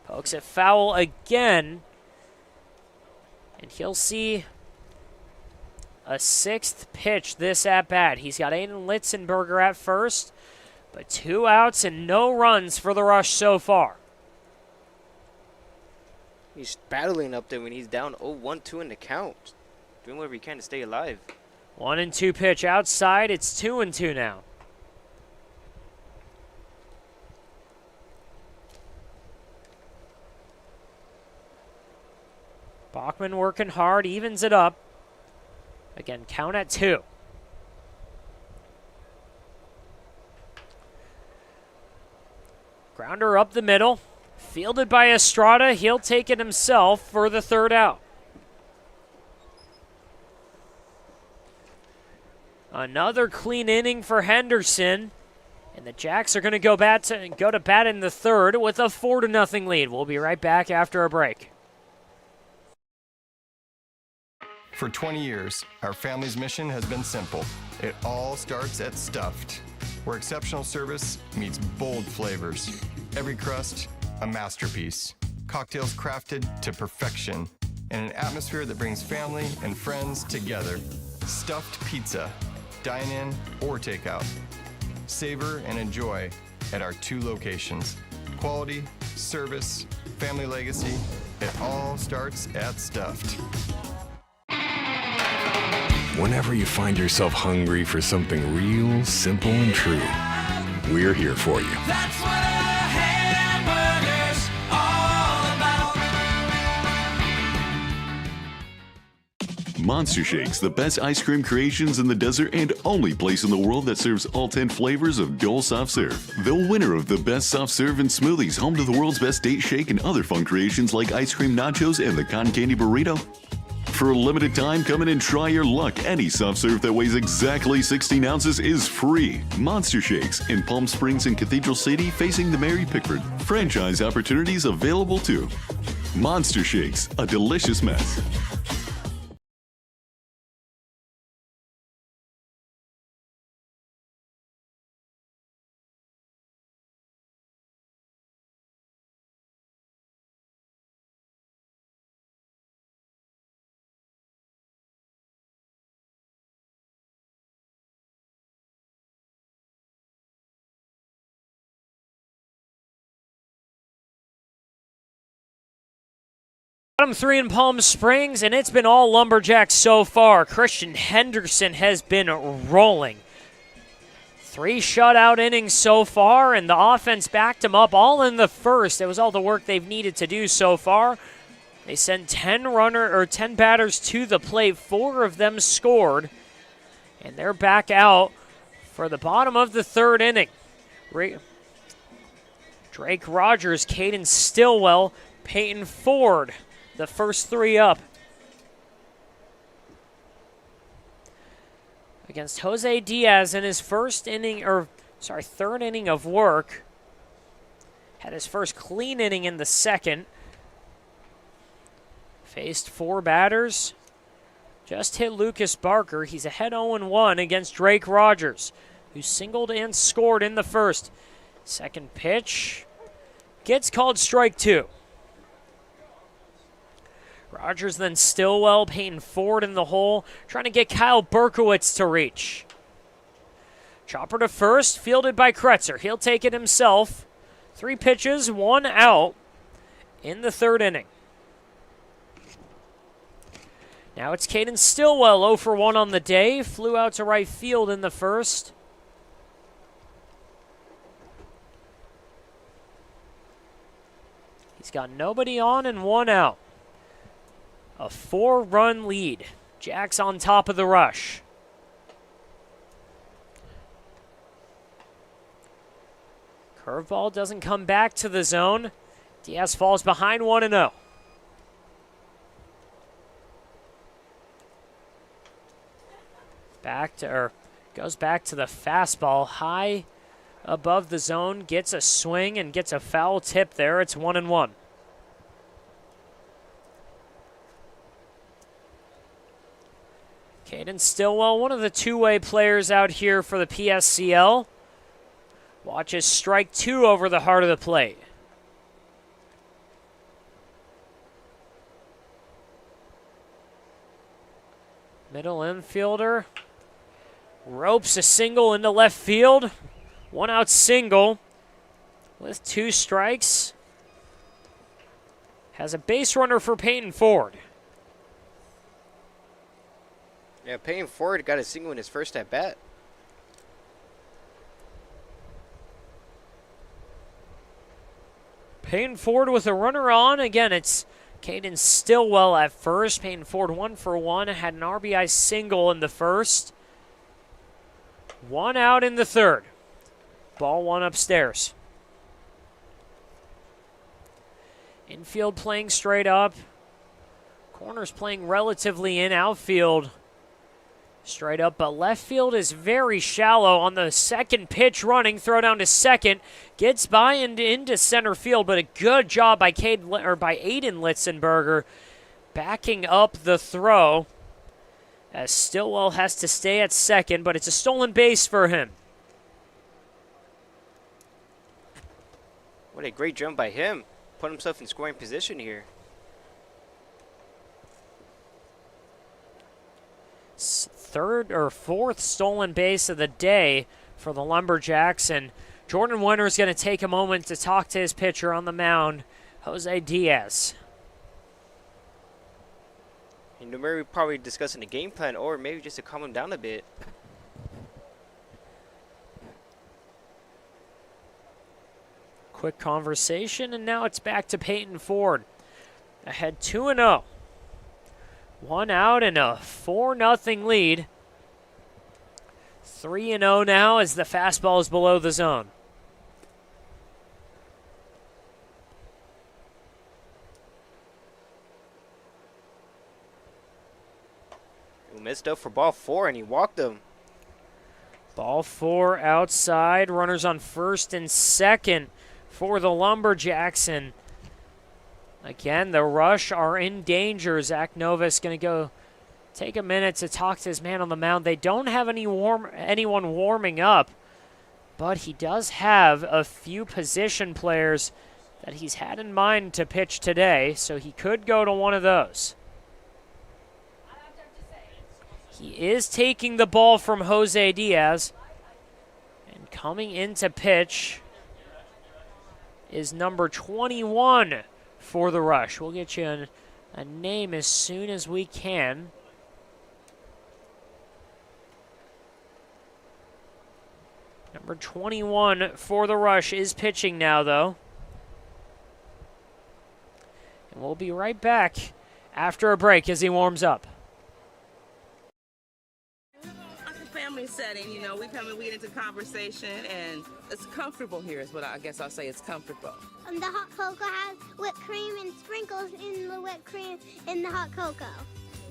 Pokes it foul again. And he'll see a 6th pitch this at-bat. He's got Aiden Litzenberger at first, but 2 outs and no runs for the Rush so far. He's battling up there when he's down 0-1-2 in the count. Doing whatever he can to stay alive. 1-2 pitch outside. It's 2-2 now. Bachman working hard, evens it up. Again, count at 2. Grounder up the middle. Fielded by Estrada. He'll take it himself for the 3rd out. Another clean inning for Henderson. And the Jacks are going to go to bat in the 3rd with a 4-0 lead. We'll be right back after a break. For 20 years, our family's mission has been simple. It all starts at Stuffed, where exceptional service meets bold flavors. Every crust, a masterpiece. Cocktails crafted to perfection in an atmosphere that brings family and friends together. Stuffed pizza, dine-in or takeout. Savor and enjoy at our 2 locations. Quality, service, family legacy, it all starts at Stuffed. Whenever you find yourself hungry for something real, simple, and true, we're here for you. That's what a hamburger's all about. Monster Shakes, the best ice cream creations in the desert and only place in the world that serves all 10 flavors of Dole Soft Serve. The winner of the best soft serve and smoothies, home to the world's best date shake and other fun creations like ice cream nachos and the cotton candy burrito. For a limited time, come in and try your luck. Any soft serve that weighs exactly 16 ounces is free. Monster Shakes in Palm Springs and Cathedral City facing the Mary Pickford. Franchise opportunities available too. Monster Shakes, a delicious mess. Bottom 3 in Palm Springs, and it's been all Lumberjacks so far. Christian Henderson has been rolling. 3 shutout innings so far, and the offense backed him up all in the first. It was all the work they've needed to do so far. They sent 10 batters to the plate. 4 of them scored, and they're back out for the bottom of the 3rd inning. Drake Rogers, Caden Stillwell, Peyton Ford. The first 3 up. Against Jose Diaz in his 3rd inning of work. Had his first clean inning in the 2nd. Faced 4 batters. Just hit Lucas Barker. He's ahead 0-1 against Drake Rogers, who singled and scored in the 1st. 2nd pitch gets called strike 2. Rogers then Stillwell, Peyton Ford in the hole, trying to get Kyle Berkowitz to reach. Chopper to first, fielded by Kretzer. He'll take it himself. 3 pitches, 1 out in the 3rd inning. Now it's Caden Stillwell, 0 for 1 on the day. Flew out to right field in the first. He's got nobody on and 1 out. A 4-run lead. Jacks on top of the rush. Curveball doesn't come back to the zone. Diaz falls behind 1-0. Goes back to the fastball, high above the zone, gets a swing and gets a foul tip there. It's 1-1. Caden Stillwell, one of the two-way players out here for the PSCL. Watches strike 2 over the heart of the plate. Middle infielder ropes a single into left field. 1 out single with 2 strikes. Has a base runner for Peyton Ford. Yeah, Peyton Ford got a single in his first at bat. Peyton Ford with a runner on. Again, it's Caden Stillwell at first. Peyton Ford 1 for 1. Had an RBI single in the first. 1 out in the third. Ball 1 upstairs. Infield playing straight up. Corners playing relatively in. Outfield straight up, but left field is very shallow on the second pitch running. Throw down to second. Gets by and into center field, but a good job by Aiden Litzenberger backing up the throw as Stillwell has to stay at second, but it's a stolen base for him. What a great jump by him. Put himself in scoring position here. Third or fourth stolen base of the day for the Lumberjacks, and Jordan Winter is going to take a moment to talk to his pitcher on the mound, Jose Diaz. And maybe probably discussing the game plan, or maybe just to calm him down a bit. Quick conversation, and now it's back to Peyton Ford. Ahead 2-0. 1 out and a 4-0 lead. 3-0 now as the fastball is below the zone. He missed up for ball 4 and he walked him. Ball 4 outside. Runners on first and second for the Lumberjacks. And again, the Rush are in danger. Zach Novus going to go take a minute to talk to his man on the mound. They don't have anyone warming up, but he does have a few position players that he's had in mind to pitch today, so he could go to one of those. He is taking the ball from Jose Diaz, and coming in to pitch is number 21 for the Rush. We'll get you a name as soon as we can. Number 21 for the Rush is pitching now, though. And we'll be right back after a break as he warms up. Family setting, you know, we get into conversation, and it's comfortable here is what I guess I'll say. It's comfortable. The hot cocoa has whipped cream and sprinkles in the whipped cream in the hot cocoa.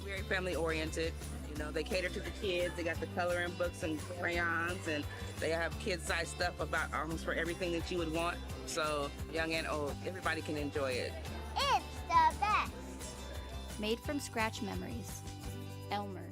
Very family oriented. You know, they cater to the kids. They got the coloring books and crayons, and they have kid-sized stuff about almost for everything that you would want. So young and old, everybody can enjoy it. It's the best. Made from scratch memories. Elmer's.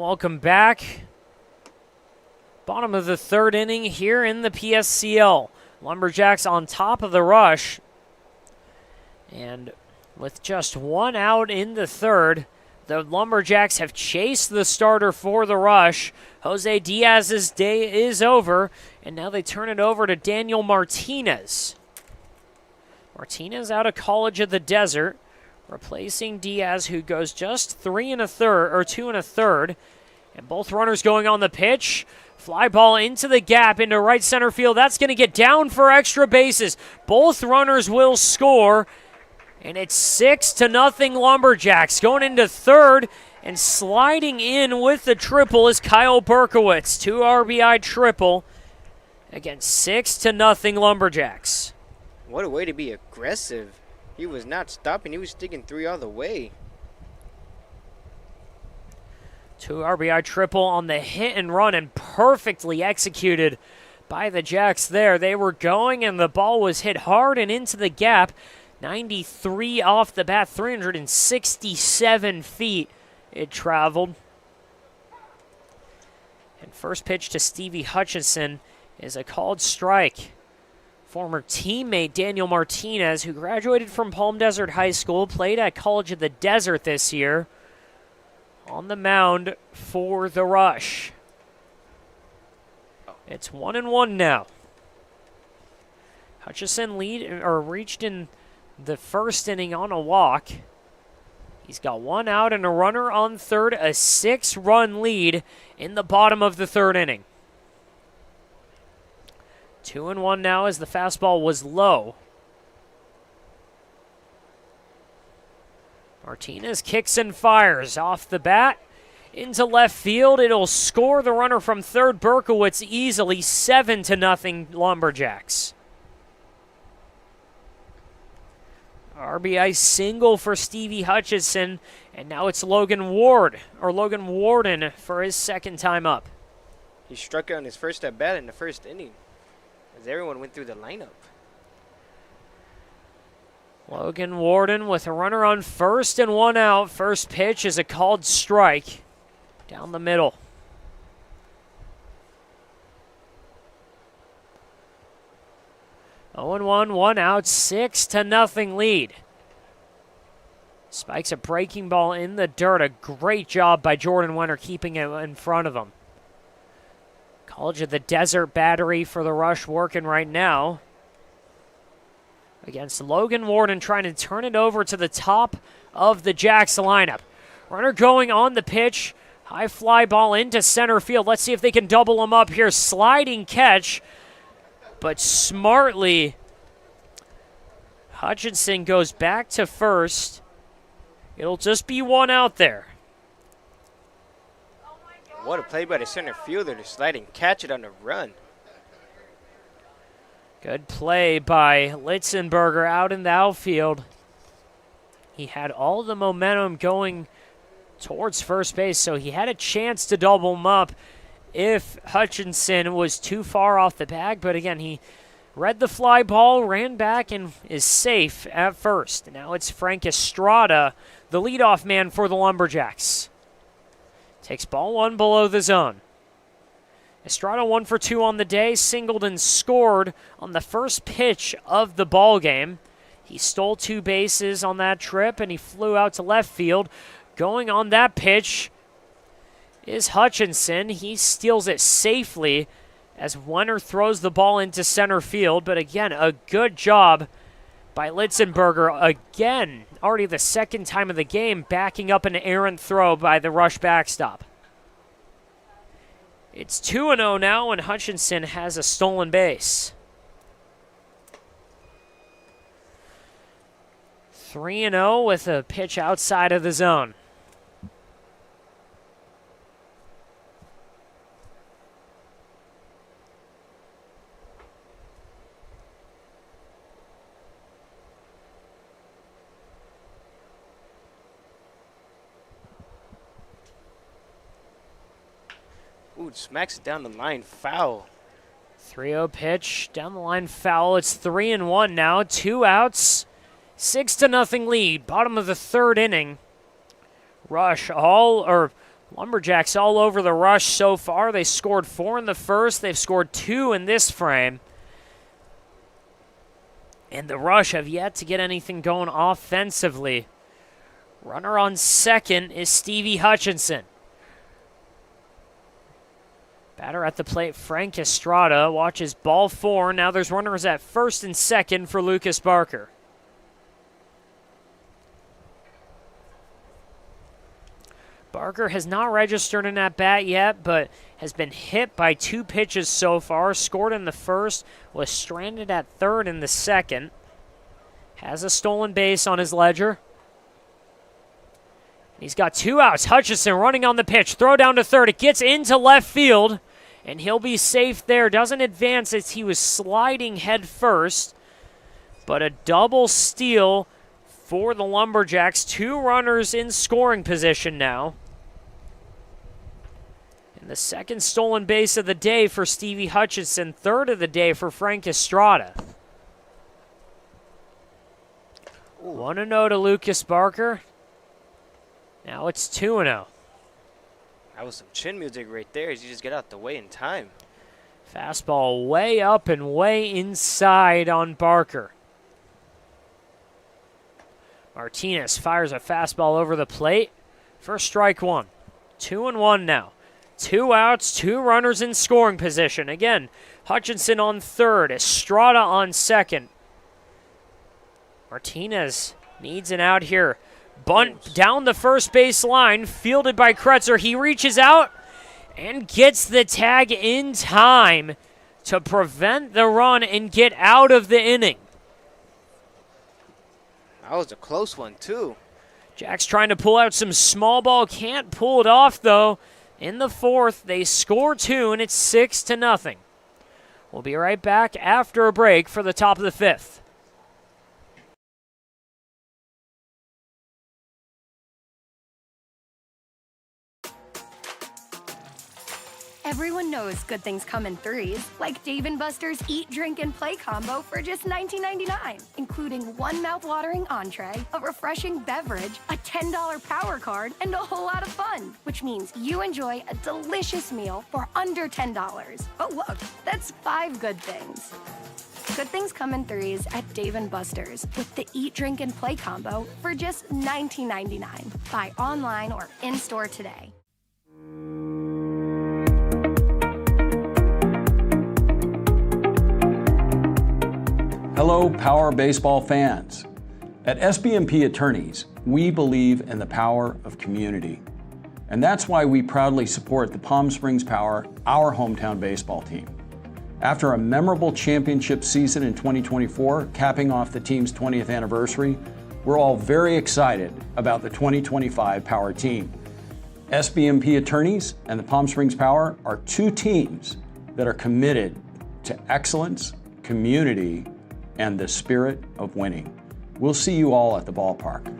Welcome back. Bottom of the third inning here in the PSCL. Lumberjacks on top of the rush. And with just one out in the third, the Lumberjacks have chased the starter for the rush. Jose Diaz's day is over, and now they turn it over to Daniel Martinez. Martinez out of College of the Desert, replacing Diaz, who goes just 3 1/3 or 2 1/3. And both runners going on the pitch. Fly ball into the gap into right center field. That's going to get down for extra bases. Both runners will score. And it's 6-0 Lumberjacks. Going into third and sliding in with the triple is Kyle Berkowitz. 2 RBI triple. Again, 6-0 Lumberjacks. What a way to be aggressive. He was not stopping. He was sticking 3 all the way. 2 RBI triple on the hit and run, and perfectly executed by the Jacks there. They were going, and the ball was hit hard and into the gap. 93 off the bat, 367 feet it traveled. And first pitch to Stevie Hutchinson is a called strike. Former teammate Daniel Martinez, who graduated from Palm Desert High School, played at College of the Desert this year, on the mound for the rush. It's 1-1 now. Hutchison reached in the first inning on a walk. He's got 1 out and a runner on third, a 6-run lead in the bottom of the third inning. 2-1 now as the fastball was low. Martinez kicks and fires off the bat into left field. It'll score the runner from third, Berkowitz, easily. 7-0 Lumberjacks. RBI single for Stevie Hutchinson, and now it's Logan Warden for his second time up. He struck out on his first at bat in the first inning, as everyone went through the lineup. Logan Warden with a runner on first and 1 out. First pitch is a called strike down the middle. Oh, 0-1, 1 out, 6-0 lead. Spikes a breaking ball in the dirt. A great job by Jordan Wenner keeping it in front of him. College of the Desert battery for the rush working right now against Logan Warden, trying to turn it over to the top of the Jacks lineup. Runner going on the pitch. High fly ball into center field. Let's see if they can double him up here. Sliding catch, but smartly, Hutchinson goes back to first. It'll just be 1 out there. What a play by the center fielder to slide and catch it on the run. Good play by Litzenberger out in the outfield. He had all the momentum going towards first base, so he had a chance to double him up if Hutchinson was too far off the bag. But again, he read the fly ball, ran back, and is safe at first. Now it's Frank Estrada, the leadoff man for the Lumberjacks. Takes ball 1 below the zone. Estrada 1 for 2 on the day, singled and scored on the first pitch of the ball game. He stole 2 bases on that trip, and he flew out to left field. Going on that pitch is Hutchinson. He steals it safely as Wenner throws the ball into center field. But again, a good job by Litzenberger. Again, already the second time of the game, backing up an errant throw by the rush backstop. It's 2-0 now, and Hutchinson has a stolen base. 3-0 with a pitch outside of the zone. Ooh, smacks it down the line, foul. 3-0 pitch, down the line foul. It's 3-1 now, 2 outs, 6-0 lead. Bottom of the third inning. Lumberjacks all over the rush so far. They scored 4 in the first. They've scored 2 in this frame. And the rush have yet to get anything going offensively. Runner on second is Stevie Hutchinson. Batter at the plate, Frank Estrada watches ball 4. Now there's runners at first and second for Lucas Barker. Barker has not registered an at-bat yet, but has been hit by 2 pitches so far. Scored in the first, was stranded at third in the second. Has a stolen base on his ledger. He's got 2 outs. Hutchinson running on the pitch. Throw down to third. It gets into left field, and he'll be safe there. Doesn't advance as he was sliding head first, but a double steal for the Lumberjacks. 2 runners in scoring position now. And the second stolen base of the day for Stevie Hutchinson. Third of the day for Frank Estrada. 1-0 to Lucas Barker. Now it's 2-0. That was some chin music right there as you just get out the way in time. Fastball way up and way inside on Barker. Martinez fires a fastball over the plate. First strike 1. 2-1 now. 2 outs, 2 runners in scoring position. Again, Hutchinson on third, Estrada on second. Martinez needs an out here. Bunt down the first base line, fielded by Kretzer. He reaches out and gets the tag in time to prevent the run and get out of the inning. That was a close one, too. Jack's trying to pull out some small ball. Can't pull it off, though. In the fourth, they score 2, and it's 6-0. We'll be right back after a break for the top of the 5th. Everyone knows good things come in threes, like Dave & Buster's Eat, Drink, and Play combo for just $19.99, including 1 mouth-watering entree, a refreshing beverage, a $10 power card, and a whole lot of fun, which means you enjoy a delicious meal for under $10. Oh, look, that's 5 good things. Good things come in threes at Dave & Buster's with the Eat, Drink, and Play combo for just $19.99. Buy online or in-store today. Hello, Power Baseball fans. At SBMP Attorneys, we believe in the power of community. And that's why we proudly support the Palm Springs Power, our hometown baseball team. After a memorable championship season in 2024, capping off the team's 20th anniversary, we're all very excited about the 2025 Power team. SBMP Attorneys and the Palm Springs Power are 2 teams that are committed to excellence, community, and the spirit of winning. We'll see you all at the ballpark.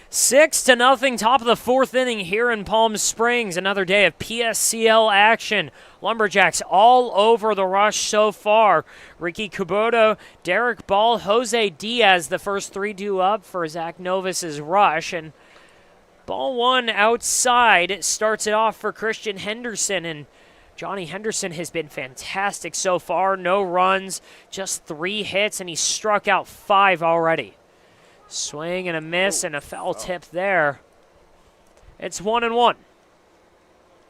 Six to nothing, top of the 4th inning here in Palm Springs. Another day of PSCL action. Lumberjacks all over the rush so far. Ricky Kubota, Derek Ball, Jose Diaz, the first 3 due up for Zach Novus's rush. And ball 1 outside. It starts it off for Christian Henderson. And Johnny Henderson has been fantastic so far. No runs, just 3 hits, and he struck out 5 already. Swing and a miss and a foul tip there. It's 1-1.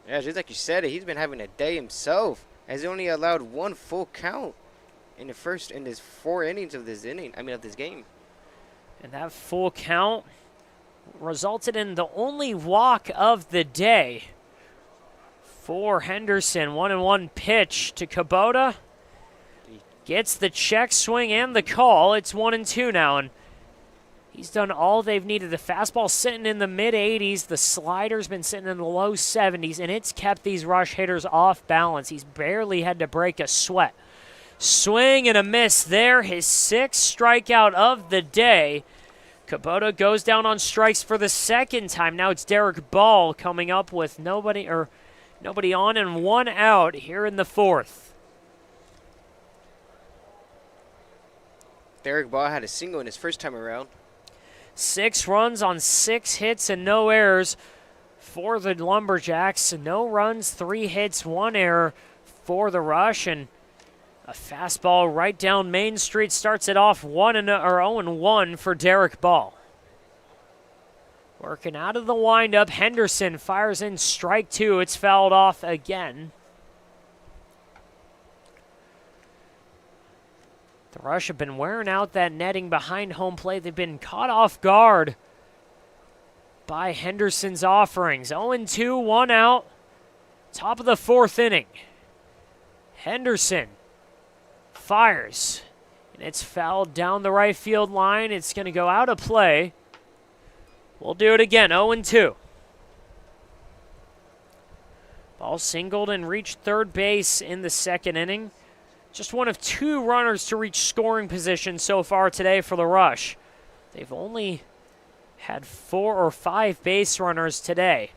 Yeah, just like you said, he's been having a day himself. Has only allowed 1 full count in his 4 innings of this game. And that full count resulted in the only walk of the day for Henderson. 1-1 pitch to Kubota. Gets the check swing and the call. It's 1-2 now, and he's done all they've needed. The fastball sitting in the mid-80s. The slider's been sitting in the low 70s, and it's kept these rush hitters off balance. He's barely had to break a sweat. Swing and a miss there. His 6th strikeout of the day. Kubota goes down on strikes for the 2nd time. Now it's Derek Ball coming up with nobody, or Nobody on and 1 out here in the 4th. Derek Ball had a single in his first time around. 6 runs on 6 hits and no errors for the Lumberjacks. No runs, 3 hits, 1 error for the Rush, and a fastball right down Main Street starts it off 0-1 for Derek Ball. Working out of the windup, Henderson fires in strike 2. It's fouled off again. The Rush have been wearing out that netting behind home plate. They've been caught off guard by Henderson's offerings. 0-2, 1 out. Top of the 4th inning. Henderson fires, and it's fouled down the right field line. It's going to go out of play. We'll do it again, 0-2. Ball singled and reached third base in the 2nd inning. Just one of 2 runners to reach scoring position so far today for the Rush. They've only had 4 or 5 base runners today.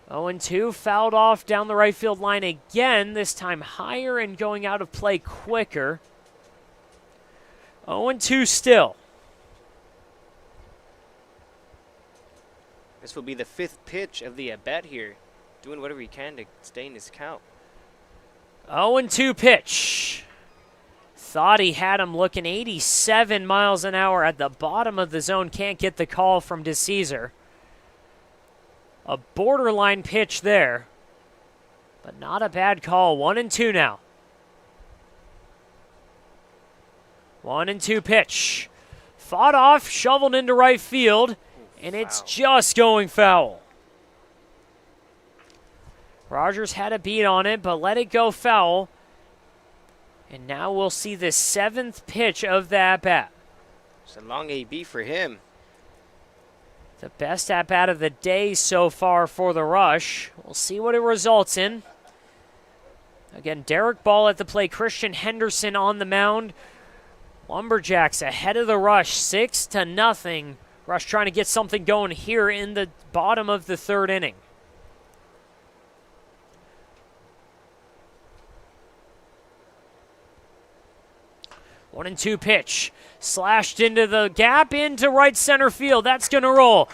0-2, fouled off down the right field line again, this time higher and going out of play quicker. 0-2 still. This will be the 5th pitch of the at-bat here. Doing whatever he can to stay in his count. 0-2 pitch. Thought he had him looking 87 miles an hour at the bottom of the zone. Can't get the call from DeCesar. A borderline pitch there, but not a bad call. 1-2 now. 1-2 pitch. Fought off, shoveled into right field, and it's just going foul. Rogers had a beat on it, but let it go foul. And now we'll see the 7th pitch of the at-bat. It's a long AB for him. The best at-bat of the day so far for the Rush. We'll see what it results in. Again, Derek Ball at the plate, Christian Henderson on the mound. Lumberjacks ahead of the Rush, 6-0. Rush trying to get something going here in the bottom of the 3rd inning. One and two pitch. Slashed into the gap, into right center field. That's going to roll.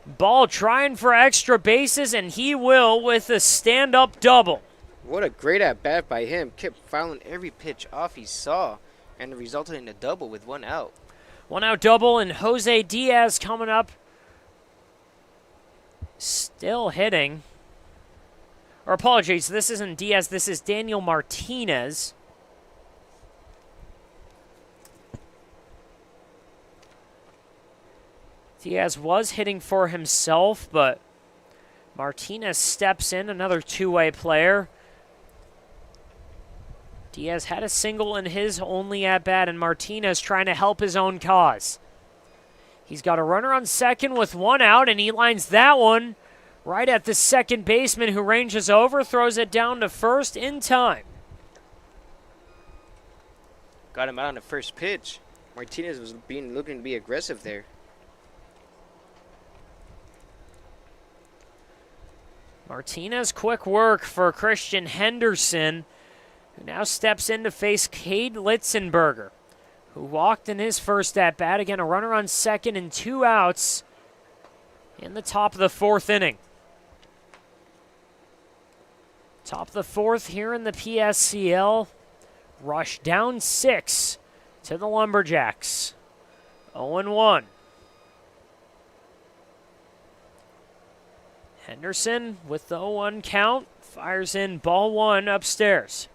Ball trying for extra bases, and he will with a stand-up double. What a great at-bat by him. Kept fouling every pitch off he saw, and it resulted in a double with 1 out. 1 out double, and Jose Diaz coming up. Still hitting. Or apologies, this isn't Diaz, this is Daniel Martinez. Diaz was hitting for himself, but Martinez steps in, another two-way player. Diaz had a single in his only at-bat, and Martinez trying to help his own cause. He's got a runner on second with 1 out, and he lines that one right at the second baseman, who ranges over, throws it down to first in time. Got him out on the first pitch. Martinez was looking to be aggressive there. Martinez, quick work for Christian Henderson, who now steps in to face Cade Litzenberger, who walked in his first at-bat. Again, a runner on second and 2 outs in the top of the 4th inning. Top of the 4th here in the PSCL. Rush down 6 to the Lumberjacks. 0-1. Henderson with the 0-1 count, fires in ball 1 upstairs.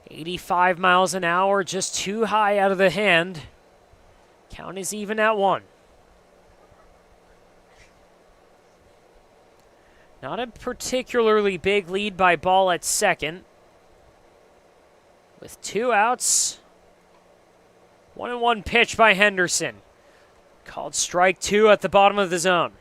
85 miles an hour, just too high out of the hand. Count is even at 1. Not a particularly big lead by Ball at second. With 2 outs, 1-1 pitch by Henderson. Called strike 2 at the bottom of the zone.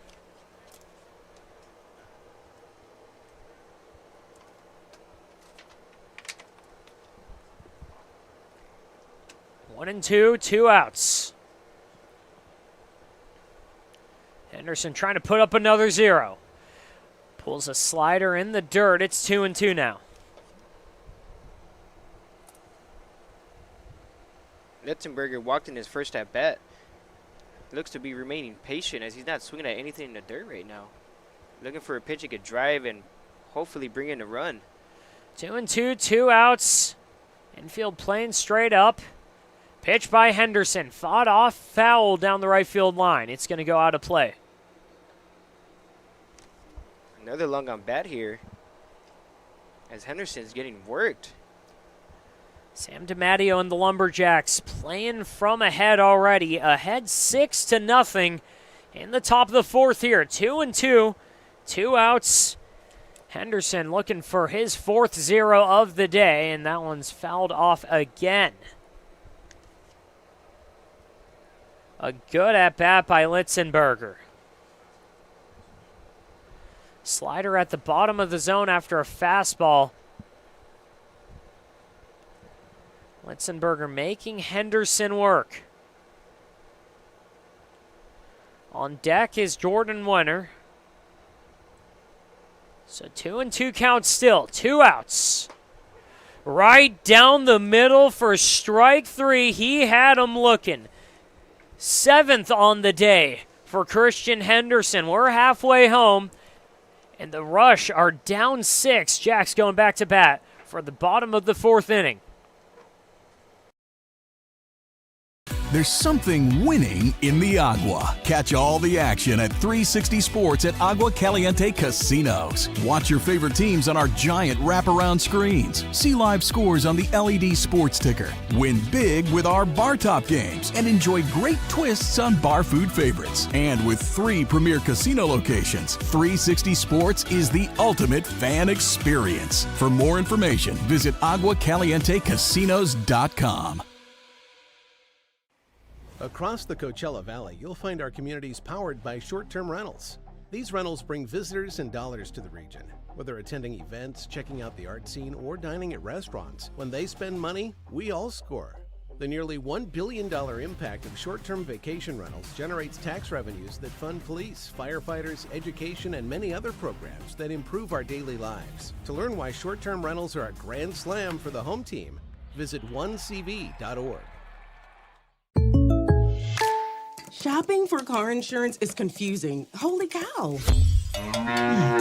One and two, 2 outs. Henderson trying to put up another 0. Pulls a slider in the dirt. It's 2-2 now. Litzenberger walked in his first at bat. Looks to be remaining patient as he's not swinging at anything in the dirt right now. Looking for a pitch he could drive and hopefully bring in a run. 2-2, 2 outs. Infield playing straight up. Pitch by Henderson. Fought off, foul down the right field line. It's going to go out of play. Another lung on bat here as Henderson's getting worked. Sam DiMatteo and the Lumberjacks playing from ahead already. Ahead 6-0 in the top of the 4th here. 2-2, 2 outs. Henderson looking for his 4th 0 of the day, and that one's fouled off again. A good at-bat by Litzenberger. Slider at the bottom of the zone after a fastball. Litzenberger making Henderson work. On deck is Jordan Wenner. So 2-2 count still. 2 outs. Right down the middle for strike 3. He had him looking. 7th on the day for Christian Henderson. We're halfway home. And the Rush are down 6. Jacks going back to bat for the bottom of the 4th inning. There's something winning in the Agua. Catch all the action at 360 Sports at Agua Caliente Casinos. Watch your favorite teams on our giant wraparound screens. See live scores on the LED sports ticker. Win big with our bar top games and enjoy great twists on bar food favorites. And with 3 premier casino locations, 360 Sports is the ultimate fan experience. For more information, visit aguacalientecasinos.com. Across the Coachella Valley, you'll find our communities powered by short-term rentals. These rentals bring visitors and dollars to the region. Whether attending events, checking out the art scene, or dining at restaurants, when they spend money, we all score. The nearly $1 billion impact of short-term vacation rentals generates tax revenues that fund police, firefighters, education, and many other programs that improve our daily lives. To learn why short-term rentals are a grand slam for the home team, visit onecv.org. Shopping for car insurance is confusing. Holy cow.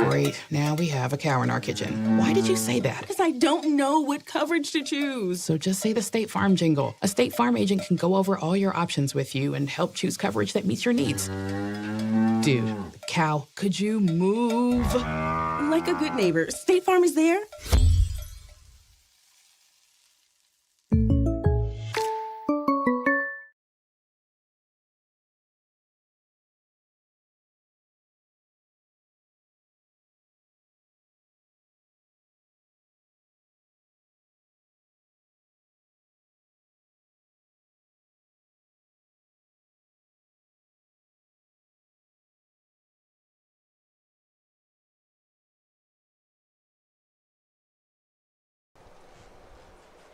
Great. Now we have a cow in our kitchen. Why did you say that? Because I don't know what coverage to choose. So just say the State Farm jingle. A State Farm agent can go over all your options with you and help choose coverage that meets your needs. Dude, cow, could you move? Like a good neighbor, State Farm is there.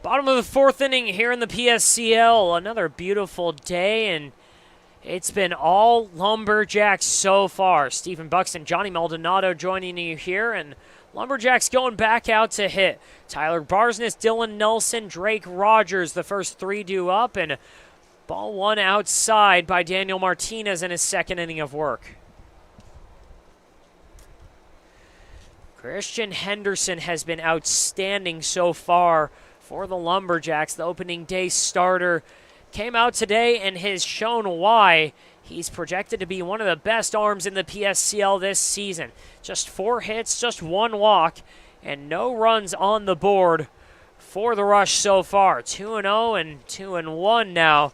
Bottom of the 4th inning here in the PSCL. Another beautiful day, and it's been all Lumberjacks so far. Stephen Buxton, Johnny Maldonado joining you here, and Lumberjacks going back out to hit. Tyler Barsness, Dylan Nelson, Drake Rogers, the first 3 due up, and ball 1 outside by Daniel Martinez in his 2nd inning of work. Christian Henderson has been outstanding so far for the Lumberjacks. The opening day starter came out today and has shown why he's projected to be one of the best arms in the PSCL this season. Just 4 hits, just 1 walk, and no runs on the board for the Rush so far. 2-0 and 2-1 now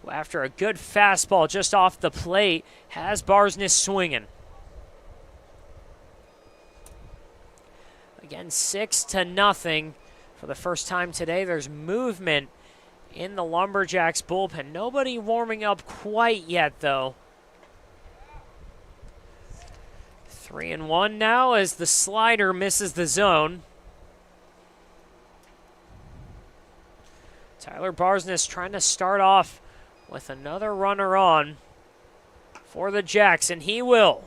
after a good fastball just off the plate. Has Barsness swinging. Again, 6-0. For the first time today, there's movement in the Lumberjacks bullpen. Nobody warming up quite yet, though. 3-1 now as the slider misses the zone. Tyler Barsness trying to start off with another runner on for the Jacks, and he will.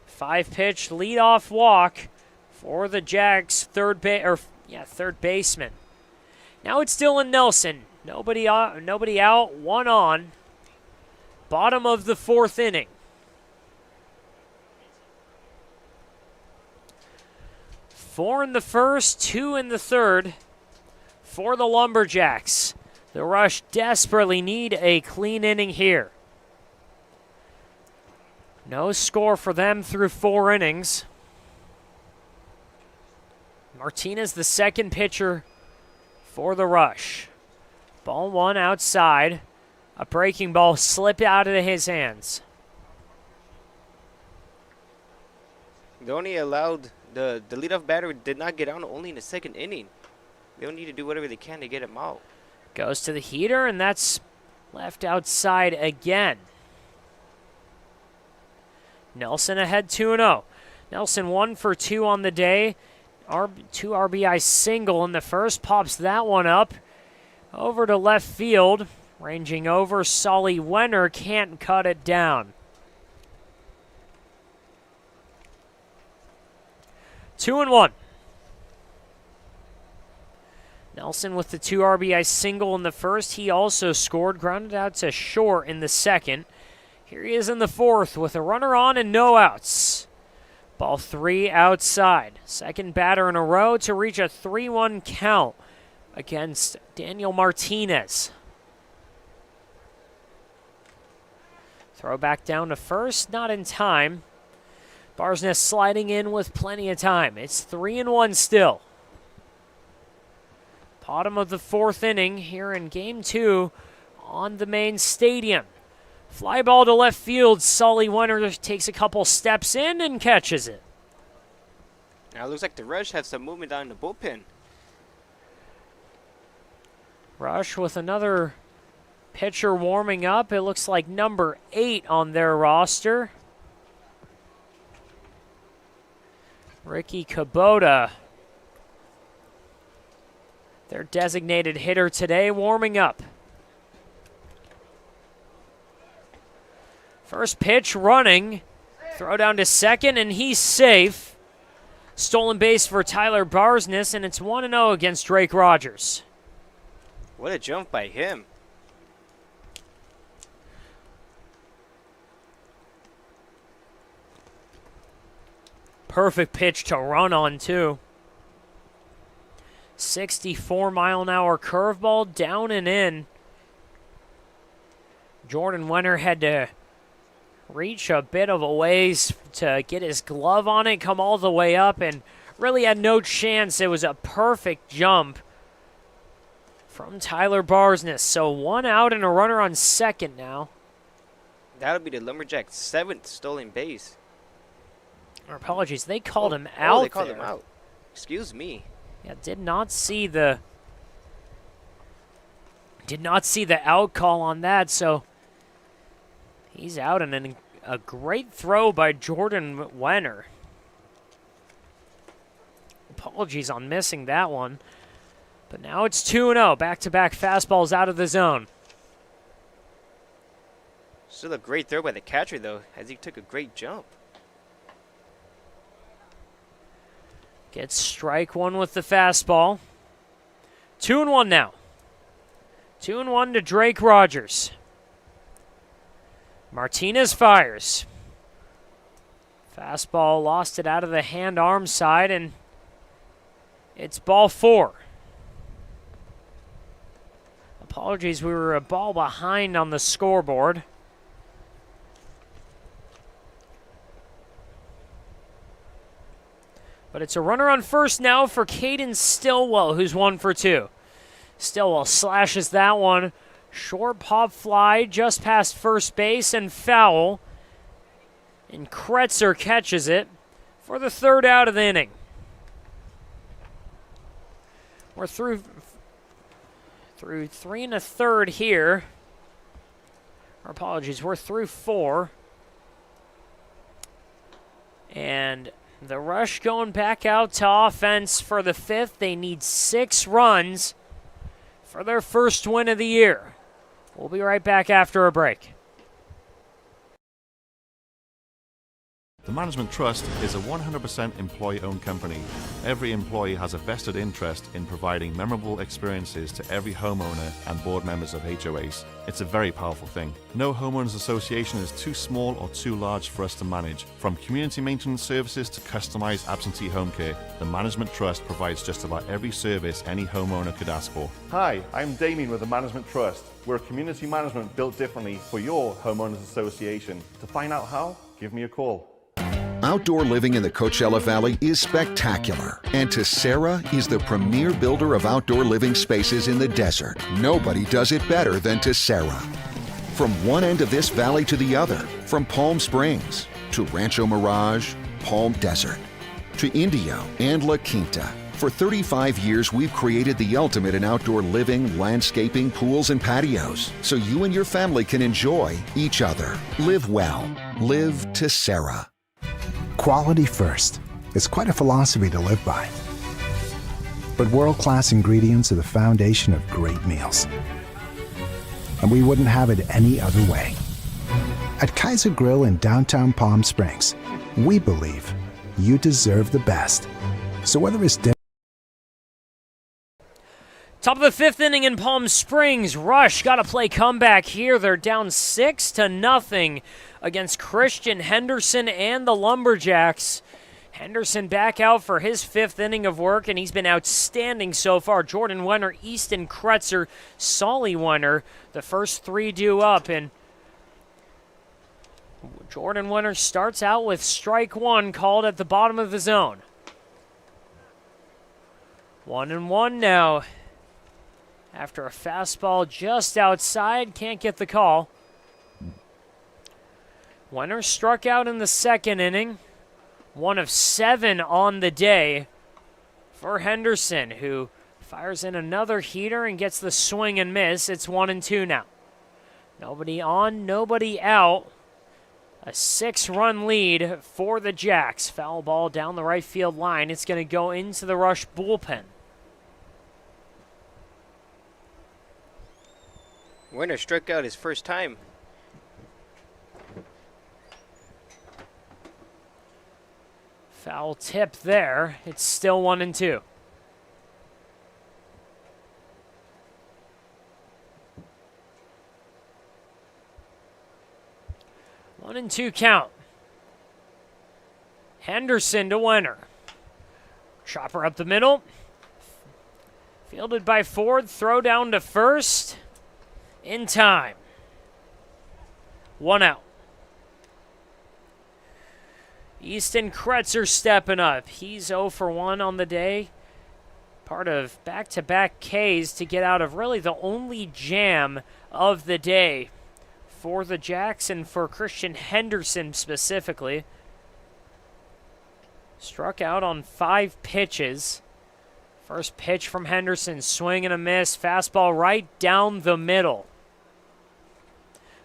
5-pitch leadoff walk for the Jacks, third baseman. Now it's Dylan Nelson. Nobody out, one on. Bottom of the 4th inning. Four in the first, 2 in the third for the Lumberjacks. The Rush desperately need a clean inning here. No score for them through 4 innings. Martinez, the second pitcher for the Rush. Ball 1 outside. A breaking ball slipped out of his hands. They only allowed the leadoff batter did not get out only in the 2nd inning. They'll need to do whatever they can to get him out. Goes to the heater, and that's left outside again. Nelson ahead 2-0. Nelson 1 for 2 on the day. 2 RBI single in the first. Pops that one up over to left field. Ranging over, Solly Wenner can't cut it down. 2-1. Nelson with the 2 RBI single in the first. He also scored, grounded out to short in the second. Here he is in the 4th with a runner on and no outs. Ball 3 outside. Second batter in a row to reach a 3-1 count against Daniel Martinez. Throw back down to first, not in time. Barsness sliding in with plenty of time. It's 3-1 still. Bottom of the 4th inning here in Game 2 on the main stadium. Fly ball to left field. Solly Wenner takes a couple steps in and catches it. Now it looks like the Rush have some movement down in the bullpen. Rush with another pitcher warming up. It looks like number 8 on their roster. Ricky Kubota, their designated hitter today, warming up. First pitch running. Throw down to second, and he's safe. Stolen base for Tyler Barsness, and it's 1-0 against Drake Rogers. What a jump by him. Perfect pitch to run on, too. 64-mile-an-hour curveball down and in. Jordan Wenner had to reach a bit of a ways to get his glove on it, come all the way up, and really had no chance. It was a perfect jump from Tyler Barsness. So 1 out and a runner on second now. That'll be the Lumberjacks' 7th stolen base. Our apologies, they called him out. Oh, they called him out. Excuse me. Yeah, did not see the out call on that, so he's out, and a great throw by Jordan Wenner. Apologies on missing that one. But now it's 2-0. Back-to-back fastballs out of the zone. Still a great throw by the catcher, though, as he took a great jump. Gets strike one with the fastball. 2-1 now. 2-1 to Drake Rogers. Martinez fires. Fastball lost it out of the hand-arm side, and it's ball 4. Apologies, we were a ball behind on the scoreboard. But it's a runner on first now for Caden Stillwell, who's 1 for 2. Stillwell slashes that one. Short pop fly just past first base and foul. And Kretzer catches it for the 3rd out of the inning. We're through 3 1/3 here. Our apologies, we're through 4. And the Rush going back out to offense for the 5th. They need 6 runs for their first win of the year. We'll be right back after a break. The Management Trust is a 100% employee-owned company. Every employee has a vested interest in providing memorable experiences to every homeowner and board members of HOAs. It's a very powerful thing. No homeowners association is too small or too large for us to manage. From community maintenance services to customized absentee home care, the Management Trust provides just about every service any homeowner could ask for. Hi, I'm Damien with the Management Trust. We're a community management built differently for your homeowners association. To find out how, give me a call. Outdoor living in the Coachella Valley is spectacular, and Tessera is the premier builder of outdoor living spaces in the desert. Nobody does it better than Tessera. From one end of this valley to the other, from Palm Springs to Rancho Mirage, Palm Desert, to Indio and La Quinta. For 35 years, we've created the ultimate in outdoor living, landscaping, pools, and patios, so you and your family can enjoy each other. Live well. Live Tessera. Quality first. It's quite a philosophy to live by. But world-class ingredients are the foundation of great meals. And we wouldn't have it any other way. At Kaiser Grill in downtown Palm Springs, we believe you deserve the best. So whether it's dinner... Top of the fifth inning in Palm Springs. Rush got to play comeback here. They're down 6-0 against Christian Henderson and the Lumberjacks. Henderson back out for his fifth inning of work, and he's been outstanding so far. Jordan Wenner, Easton Kretzer, Solly Wenner, the first three due up, and Jordan Wenner starts out with strike one called at the bottom of the zone. 1-1 now. After a fastball just outside, can't get the call. Wenner struck out in the second inning. 1 of 7 on the day for Henderson, who fires in another heater and gets the swing and miss. It's 1-2 now. Nobody on, nobody out. A 6-run lead for the Jacks. Foul ball down the right field line. It's going to go into the Rush bullpen. Wenner struck out his first time. Foul tip there. It's still 1-2. One and two count. Henderson to Wenner. Chopper up the middle. Fielded by Ford. Throw down to first. In time. 1 out. Easton Kretzer stepping up. He's 0 for 1 on the day. Part of back-to-back Ks to get out of really the only jam of the day for the Jacks and for Christian Henderson specifically. Struck out on 5 pitches. First pitch from Henderson, swing and a miss. Fastball right down the middle.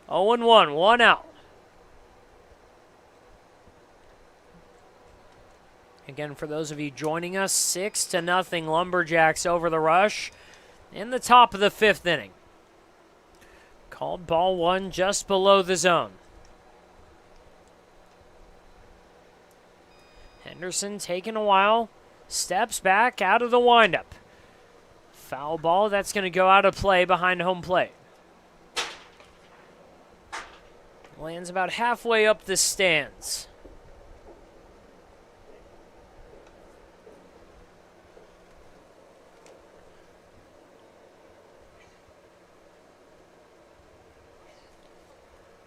0-1, 1 out. Again, for those of you joining us, 6-0 Lumberjacks over the Rush in the top of the fifth inning. Called ball one just below the zone. Henderson taking a while, steps back out of the windup. Foul ball, that's going to go out of play behind home plate. Lands about halfway up the stands.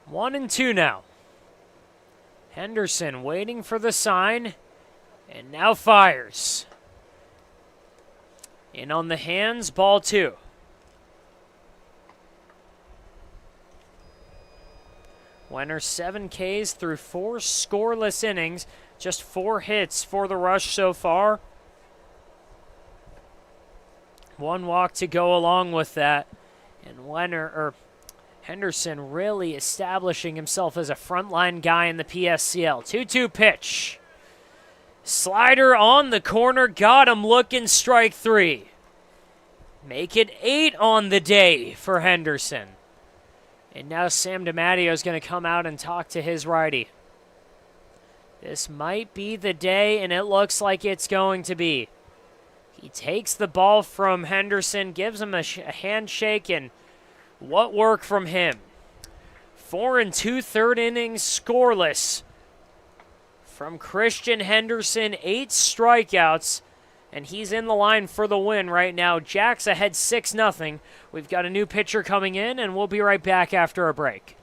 One and two now. Henderson waiting for the sign, and now fires. In on the hands, ball 2. Wenner 7 Ks through 4 scoreless innings, just 4 hits for the Rush so far. 1 walk to go along with that, and Henderson really establishing himself as a frontline guy in the PSCL. 2-2 pitch. Slider on the corner, got him looking, strike 3. Make it 8 on the day for Henderson. And now Sam DiMatteo is going to come out and talk to his righty. This might be the day, and it looks like it's going to be. He takes the ball from Henderson, gives him a handshake, and what work from him. 4 2/3 innings scoreless from Christian Henderson, 8 strikeouts, and he's in the line for the win right now. Jacks ahead 6-0. We've got a new pitcher coming in, and we'll be right back after a break.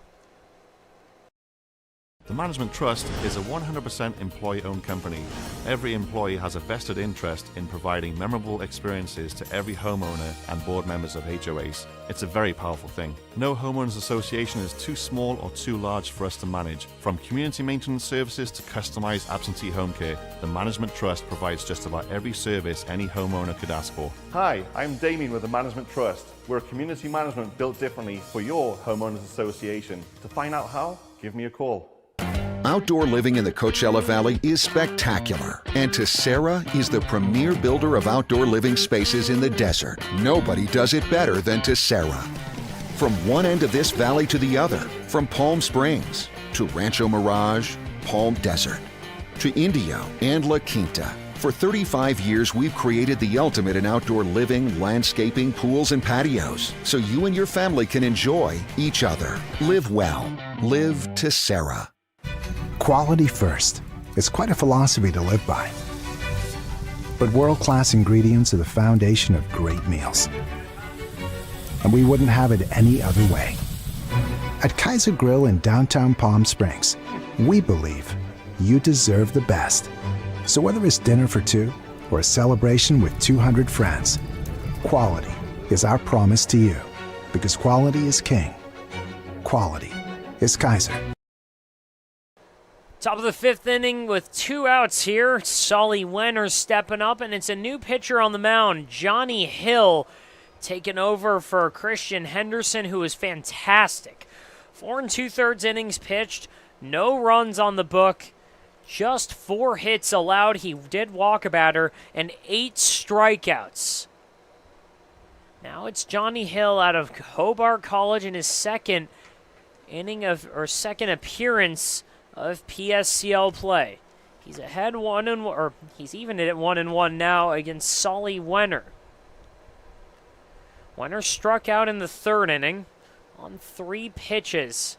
The Management Trust is a 100% employee-owned company. Every employee has a vested interest in providing memorable experiences to every homeowner and board members of HOAs. It's a very powerful thing. No homeowners association is too small or too large for us to manage. From community maintenance services to customized absentee home care, the Management Trust provides just about every service any homeowner could ask for. Hi, I'm Damien with the Management Trust. We're a community management built differently for your homeowners association. To find out how, give me a call. Outdoor living in the Coachella Valley is spectacular, and Tessera is the premier builder of outdoor living spaces in the desert. Nobody does it better than Tessera. From one end of this valley to the other, from Palm Springs to Rancho Mirage, Palm Desert, to Indio and La Quinta. For 35 years, we've created the ultimate in outdoor living, landscaping, pools, and patios, so you and your family can enjoy each other. Live well. Live Tessera. Quality first. It's quite a philosophy to live by. But world-class ingredients are the foundation of great meals. And we wouldn't have it any other way. At Kaiser Grill in downtown Palm Springs, we believe you deserve the best. So whether it's dinner for two or a celebration with 200 friends, quality is our promise to you. Because quality is king. Quality is Kaiser. Top of the 5th inning with 2 outs here. Solly Wenner stepping up, and it's a new pitcher on the mound, Johnny Hill, taking over for Christian Henderson, who is fantastic. 4 2/3 innings pitched, no runs on the book, just 4 hits allowed. He did walk a batter, and 8 strikeouts. Now it's Johnny Hill out of Hobart College in his second appearance of PSCL play. He's ahead 1-1, or he's even at 1-1 now against Solly Wenner. Wenner struck out in the 3rd inning on 3 pitches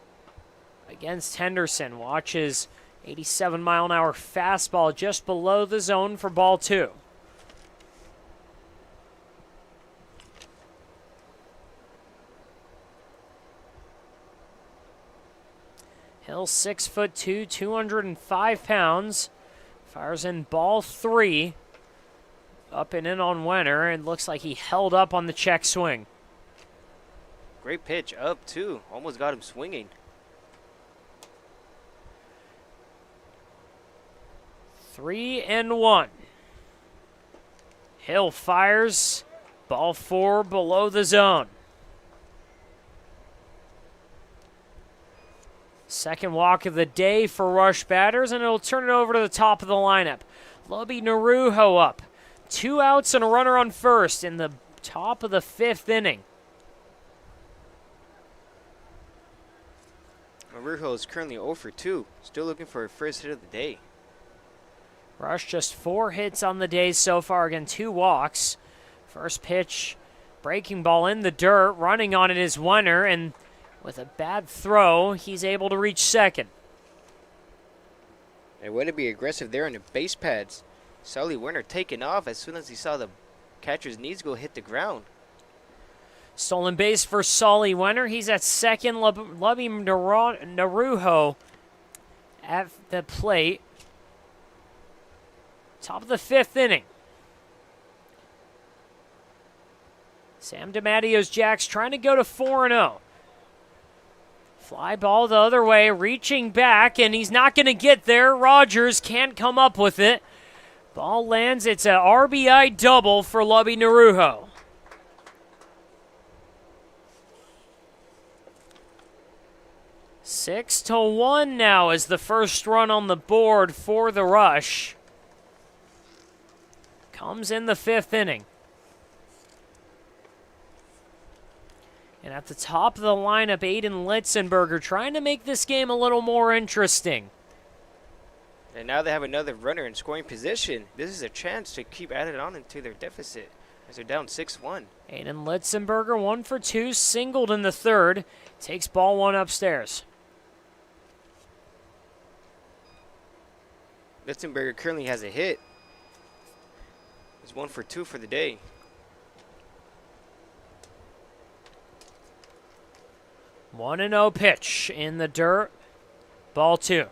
against Henderson. Watch his 87-mile-an-hour fastball just below the zone for ball 2. Hill 6'2", 205 pounds. Fires in ball 3. Up and in on Wenner, and looks like he held up on the check swing. Great pitch, up too. Almost got him swinging. 3-1. Hill fires. Ball 4 below the zone. Second walk of the day for rush batters, and it'll turn it over to the top of the lineup. Lubby Narujo up. 2 outs and a runner on first in the top of the 5th inning. Narujo is currently 0 for 2. Still looking for a first hit of the day. Rush just 4 hits on the day so far. Again, 2 walks. First pitch, breaking ball in the dirt. Running on it is Wenner, and with a bad throw, he's able to reach second. And way to be aggressive there on the base pads. Solly Wenner taking off as soon as he saw the catcher's knees go hit the ground. Stolen base for Solly Wenner. He's at second. Lubby Narujo at the plate. Top of the 5th inning. Sam DiMattio's Jacks trying to go to 4-0. Fly ball the other way, reaching back, and he's not going to get there. Rogers can't come up with it. Ball lands. It's an RBI double for Lubby Narujo. Six to 1 now is the first run on the board for the Rush. Comes in the 5th inning. And at the top of the lineup, Aiden Litzenberger trying to make this game a little more interesting. And now they have another runner in scoring position. This is a chance to keep adding on into their deficit as they're down 6-1. Aiden Litzenberger, 1 for 2, singled in the third. Takes ball 1 upstairs. Litzenberger currently has a hit. He's 1 for 2 for the day. One and 0 pitch in the dirt. Ball 2.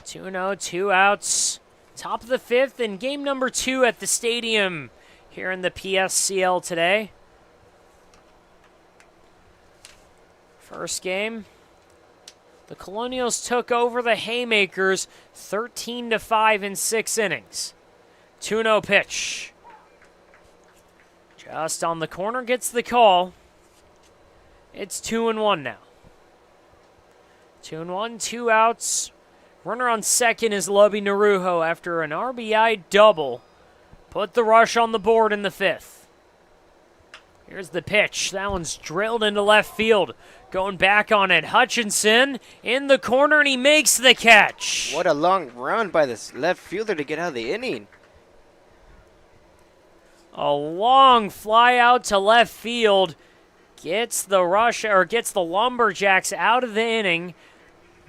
2-0, 2 outs. Top of the 5th in game number 2 at the stadium here in the PSCL today. First game, the Colonials took over the Haymakers 13-5 in 6 innings. 2-0 pitch. Just on the corner, gets the call. It's 2-1 now. 2-1, 2 outs. Runner on second is Lubby Narujo after an RBI double. Put the rush on the board in the 5th. Here's the pitch. That one's drilled into left field. Going back on it. Hutchinson in the corner, and he makes the catch. What a long run by this left fielder to get out of the inning. A long fly out to left field. Gets the rush, or gets the Lumberjacks out of the inning.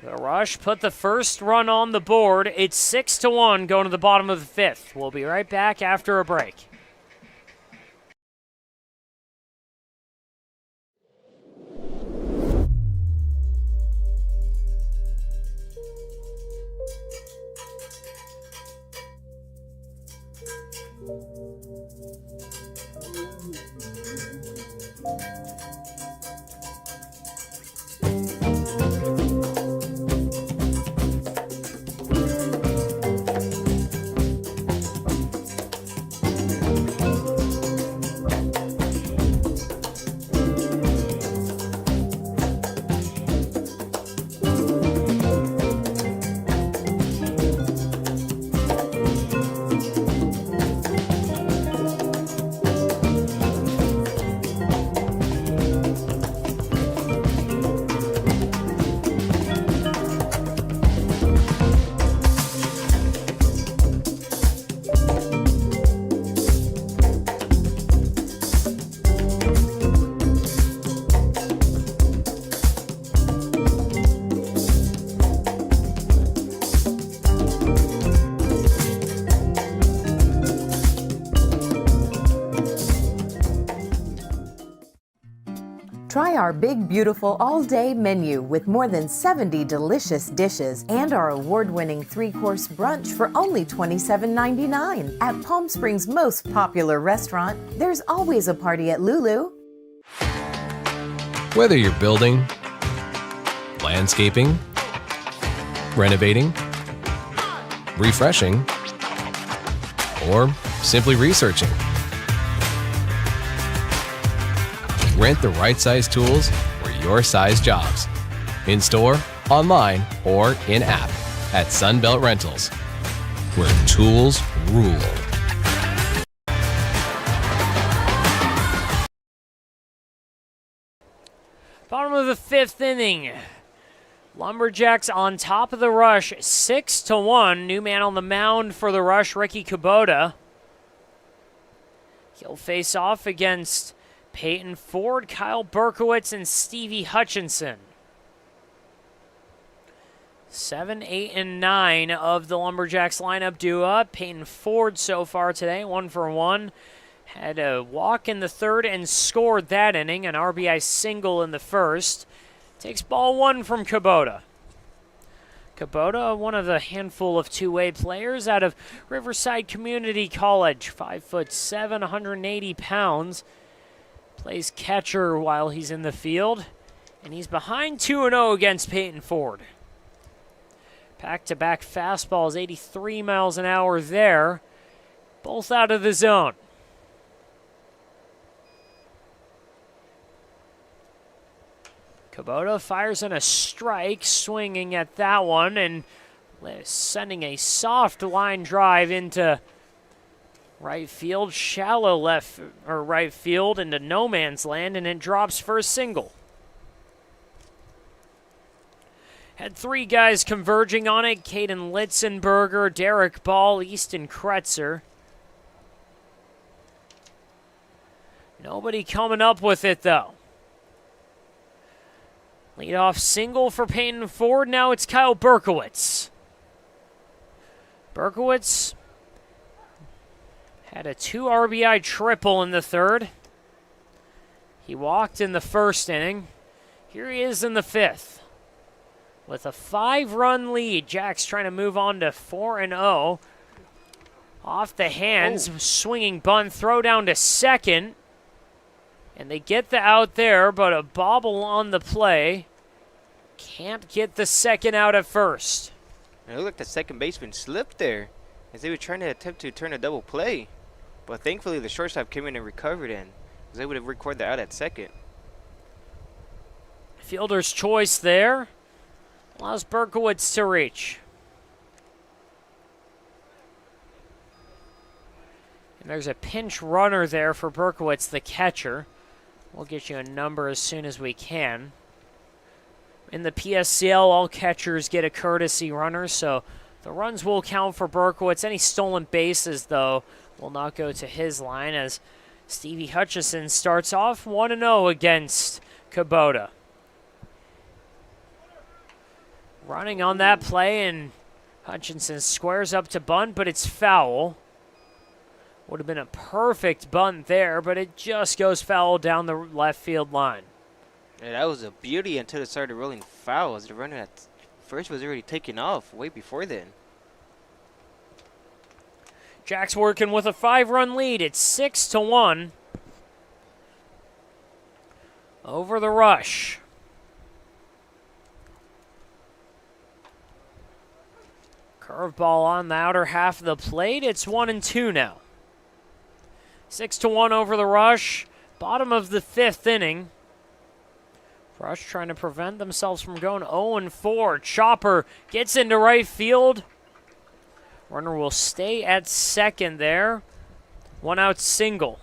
The rush put the first run on the board. It's 6-1 going to the bottom of the 5th. We'll be right back after a break. Try our big, beautiful all-day menu with more than 70 delicious dishes and our award-winning 3-course brunch for only $27.99. At Palm Springs' most popular restaurant, there's always a party at Lulu. Whether you're building, landscaping, renovating, refreshing, or simply researching, rent the right size tools for your size jobs. In store, online, or in app at Sunbelt Rentals, where tools rule. Bottom of the 5th inning. Lumberjacks on top of the rush, 6-1. New man on the mound for the rush, Ricky Kubota. He'll face off against Peyton Ford, Kyle Berkowitz, and Stevie Hutchinson. 7, 8, and 9 of the Lumberjacks lineup due up. Peyton Ford so far today, 1 for 1. Had a walk in the third and scored that inning, an RBI single in the first. Takes ball 1 from Kubota. Kubota, one of the handful of two-way players out of Riverside Community College. 5'7", 180 pounds. Plays catcher while he's in the field. And he's behind 2-0 against Peyton Ford. Back-to-back fastballs, 83 miles an hour there. Both out of the zone. Kubota fires in a strike, swinging at that one, and sending a soft line drive into right field, shallow left or right field into no man's land, and it drops for a single. Had 3 guys converging on it. Caden Litzenberger, Derek Ball, Easton Kretzer. Nobody coming up with it, though. Leadoff single for Peyton Ford. Now it's Kyle Berkowitz. Berkowitz had a 2 RBI triple in the 3rd. He walked in the 1st inning. Here he is in the 5th. With a 5-run lead, Jack's trying to move on to 4-0. Off the hands, swinging bunt, throw down to 2nd. And they get the out there, but a bobble on the play. Can't get the 2nd out at 1st. It looked like the second baseman slipped there, as they were trying to attempt to turn a double play. But thankfully, the shortstop came in and recovered in, because they would have recorded the out at 2nd. Fielder's choice there. Allows Berkowitz to reach. And there's a pinch runner there for Berkowitz, the catcher. We'll get you a number as soon as we can. In the PSCL, all catchers get a courtesy runner, so the runs will count for Berkowitz. Any stolen bases, though, will not go to his line as Stevie Hutchison starts off 1-0 against Kubota. Running on that play, and Hutchinson squares up to bunt, but it's foul. Would have been a perfect bunt there, but it just goes foul down the left field line. Yeah, that was a beauty until it started rolling foul, as the runner at first was already taken off way before then. Jack's working with a 5-run lead. It's 6-1 over the Rush. Curveball on the outer half of the plate. It's 1-2 now. 6-1 over the Rush. Bottom of the 5th inning. Rush trying to prevent themselves from going 0-4. Chopper gets into right field. Runner will stay at 2nd there. 1-out single.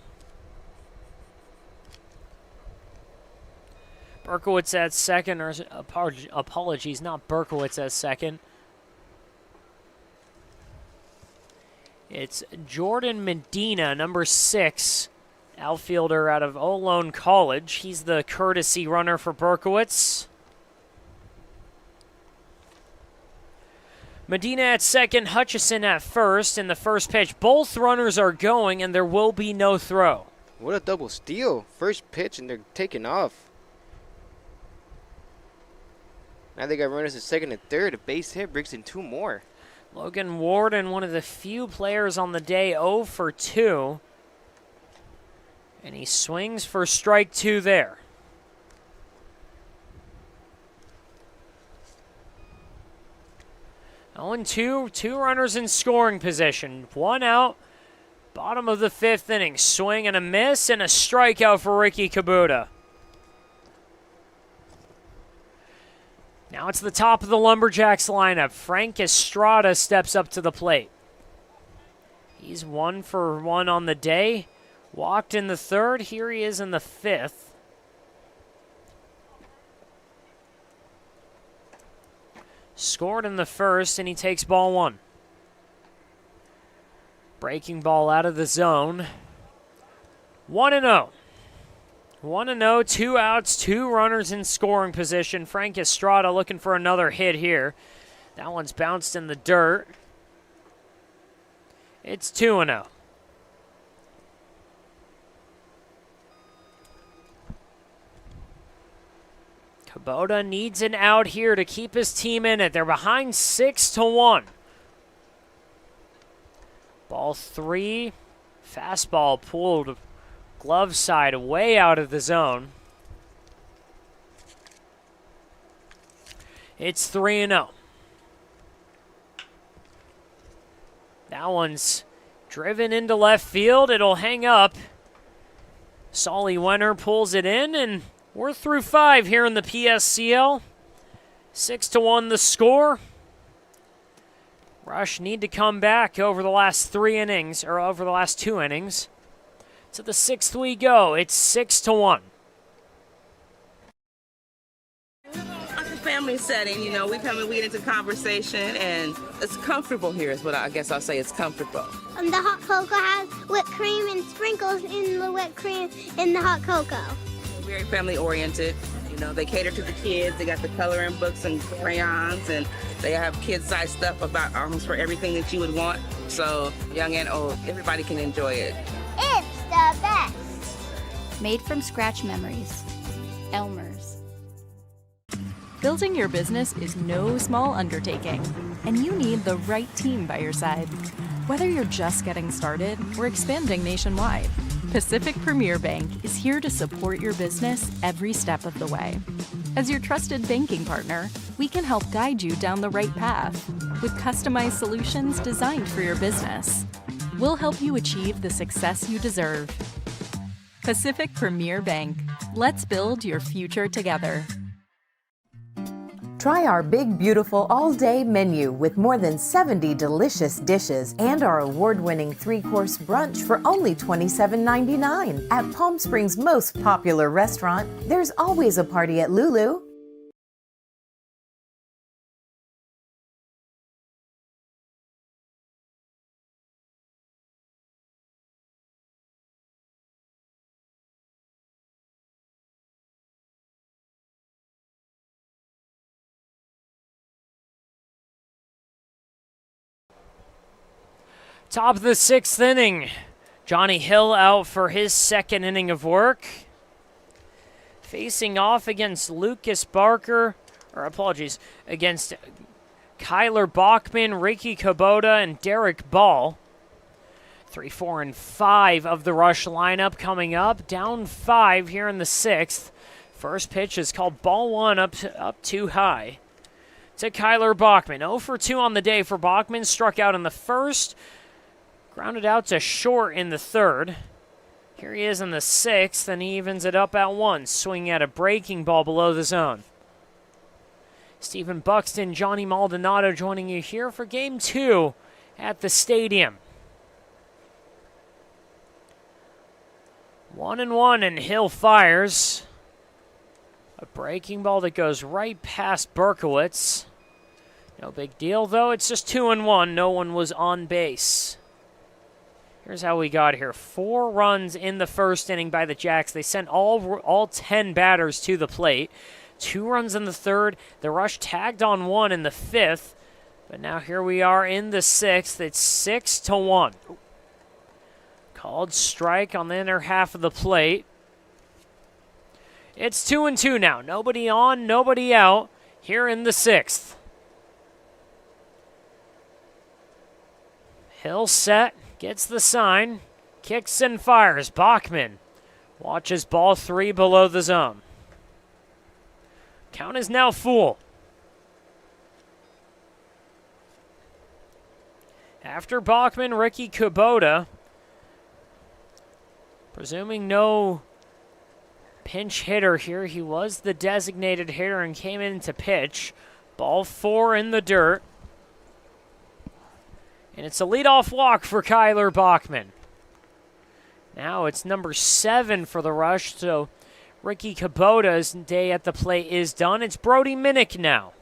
Berkowitz at 2nd, or apologies, not Berkowitz at 2nd. It's Jordan Medina, number 6, outfielder out of Olone College. He's the courtesy runner for Berkowitz. Medina at 2nd, Hutchison at 1st. In the first pitch, both runners are going, and there will be no throw. What a double steal. First pitch, and they're taking off. Now they got runners at 2nd and 3rd. A base hit brings in 2 more. Logan Warden, one of the few players on the day, 0 for 2. And he swings for strike 2 there. And 2 runners in scoring position. 1 out, bottom of the 5th inning. Swing and a miss, and a strikeout for Ricky Kubota. Now it's the top of the Lumberjacks lineup. Frank Estrada steps up to the plate. He's 1 for 1 on the day. Walked in the 3rd. Here he is in the 5th. Scored in the 1st, and he takes ball 1. Breaking ball out of the zone. 1-0. 1-0, 2 outs, 2 runners in scoring position. Frank Estrada looking for another hit here. That one's bounced in the dirt. It's 2-0. Kubota needs an out here to keep his team in it. They're behind 6-1. Ball 3. Fastball pulled glove side way out of the zone. It's 3-0. That one's driven into left field. It'll hang up. Solly Wenner pulls it in, and we're through 5 here in the PSCL. 6-1 the score. Rush need to come back over the last 3 innings, or over the last 2 innings. To the 6th we go. It's 6-1. family setting. You know, we come and we get into conversation, and it's comfortable here is what I guess I'll say. It's comfortable. The hot cocoa has whipped cream and sprinkles in the whipped cream in the hot cocoa. Very family oriented. You know, they cater to the kids. They got the coloring books and crayons, and they have kid-sized stuff about almost for everything that you would want. So young and old, everybody can enjoy it. It's the best. Made from scratch memories. Elmer's. Building your business is no small undertaking, and you need the right team by your side. Whether you're just getting started or expanding nationwide, Pacific Premier Bank is here to support your business every step of the way. As your trusted banking partner, we can help guide you down the right path with customized solutions designed for your business. We'll help you achieve the success you deserve. Pacific Premier Bank. Let's build your future together. Try our big, beautiful all-day menu with more than 70 delicious dishes and our award-winning 3-course brunch for only $27.99. At Palm Springs' most popular restaurant, there's always a party at Lulu. Top of the 6th inning. Johnny Hill out for his 2nd inning of work. Facing off against Lucas Barker, against Kyler Bachman, Ricky Kubota, and Derek Ball. 3, 4, and 5 of the Rush lineup coming up. Down 5 here in the 6th. First pitch is called ball 1 up too high to Kyler Bachman. 0 for 2 on the day for Bachman. Struck out in the first. Grounded out to short in the 3rd. Here he is in the 6th, and he evens it up at 1, swinging at a breaking ball below the zone. Stephen Buxton, Johnny Maldonado joining you here for Game 2 at the stadium. 1-1, and Hill fires. A breaking ball that goes right past Berkowitz. No big deal, though. It's just 2-1. No one was on base. Here's how we got here. 4 runs in the 1st inning by the Jacks. They sent all 10 batters to the plate. 2 runs in the 3rd. The Rush tagged on 1 in the 5th. But now here we are in the 6th. It's 6-1. Called strike on the inner half of the plate. It's 2-2 now. Nobody on, nobody out here in the 6th. Hill set. Gets the sign, kicks and fires. Bachman watches ball 3 below the zone. Count is now full. After Bachman, Ricky Kubota, presuming no pinch hitter here. He was the designated hitter and came in to pitch. Ball 4 in the dirt. And it's a leadoff walk for Kyler Bachman. Now it's number 7 for the Rush, so Ricky Kubota's day at the plate is done. It's Brody Minnick now.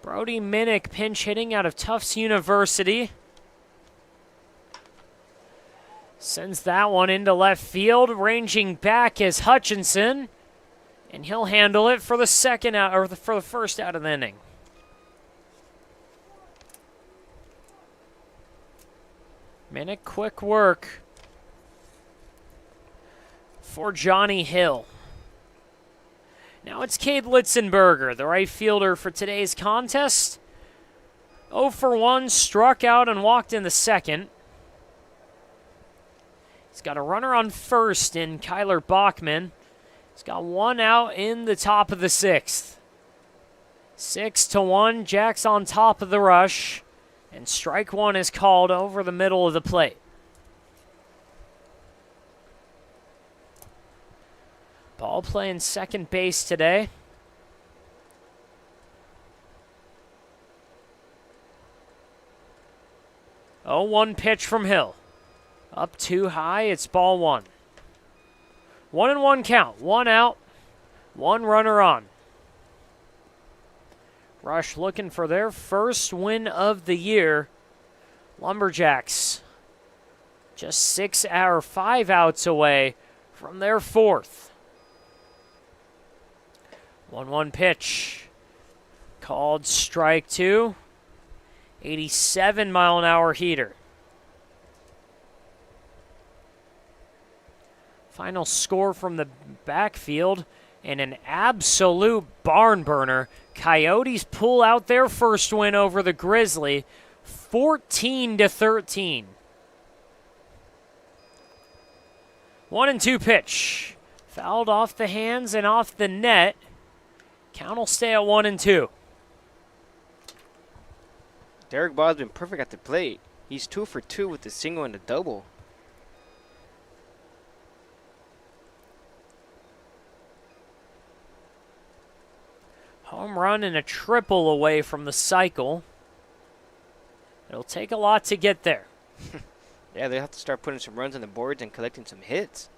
Brody Minnick pinch hitting out of Tufts University. Sends that one into left field. Ranging back is Hutchinson. And he'll handle it for the second out, or for the first out of the inning. Minnick, quick work for Johnny Hill. Now it's Cade Litzenberger, the right fielder for today's contest. 0 for 1, struck out and walked in the 2nd. He's got a runner on first in Kyler Bachman. He's got 1 out in the top of the 6th. 6-1, Jack's on top of the Rush, and strike 1 is called over the middle of the plate. Ball playing second base today. Oh, 1 pitch from Hill. Up too high, it's ball 1. 1-1 count. 1 out, 1 runner on. Rush looking for their first win of the year. Lumberjacks just 5 outs away from their 4th. 1-1 pitch. Called strike 2. 87-mile-an-hour heater. Final score from the backfield, and an absolute barn burner. Coyotes pull out their first win over the Grizzly, 14-13. 1-2 pitch. Fouled off the hands and off the net. Count will stay at 1-2. Derek Ball's been perfect at the plate. He's 2 for 2 with a single and a double. Home run and a triple away from the cycle. It'll take a lot to get there. Yeah, they have to start putting some runs on the boards and collecting some hits.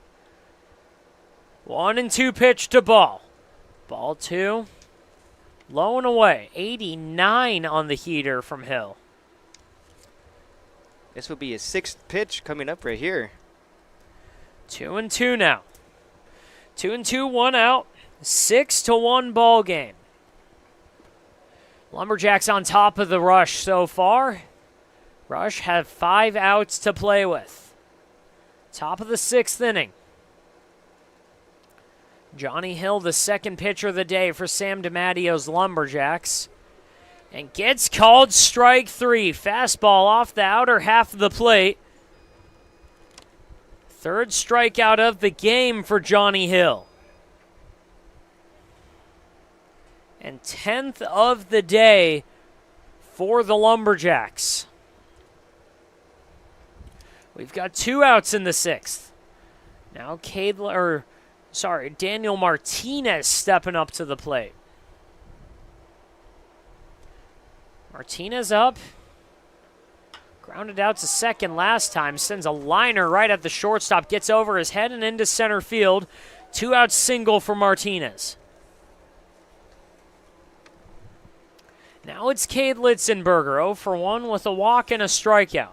1-2 pitch to Ball. Ball 2. Low and away. 89 on the heater from Hill. This will be his 6th pitch coming up right here. 2-2 now. 2-2, 1 out. 6-1 ball game. Lumberjacks on top of the Rush so far. Rush have 5 outs to play with. Top of the 6th inning. Johnny Hill, the second pitcher of the day for Sam DiMattio's Lumberjacks. And gets called strike 3. Fastball off the outer half of the plate. 3rd strikeout of the game for Johnny Hill. And 10th of the day for the Lumberjacks. We've got 2 outs in the 6th. Now Daniel Martinez stepping up to the plate. Martinez up. Grounded out to second last time. Sends a liner right at the shortstop. Gets over his head and into center field. 2 out single for Martinez. Now it's Cade Litzenberger, 0 for 1 with a walk and a strikeout.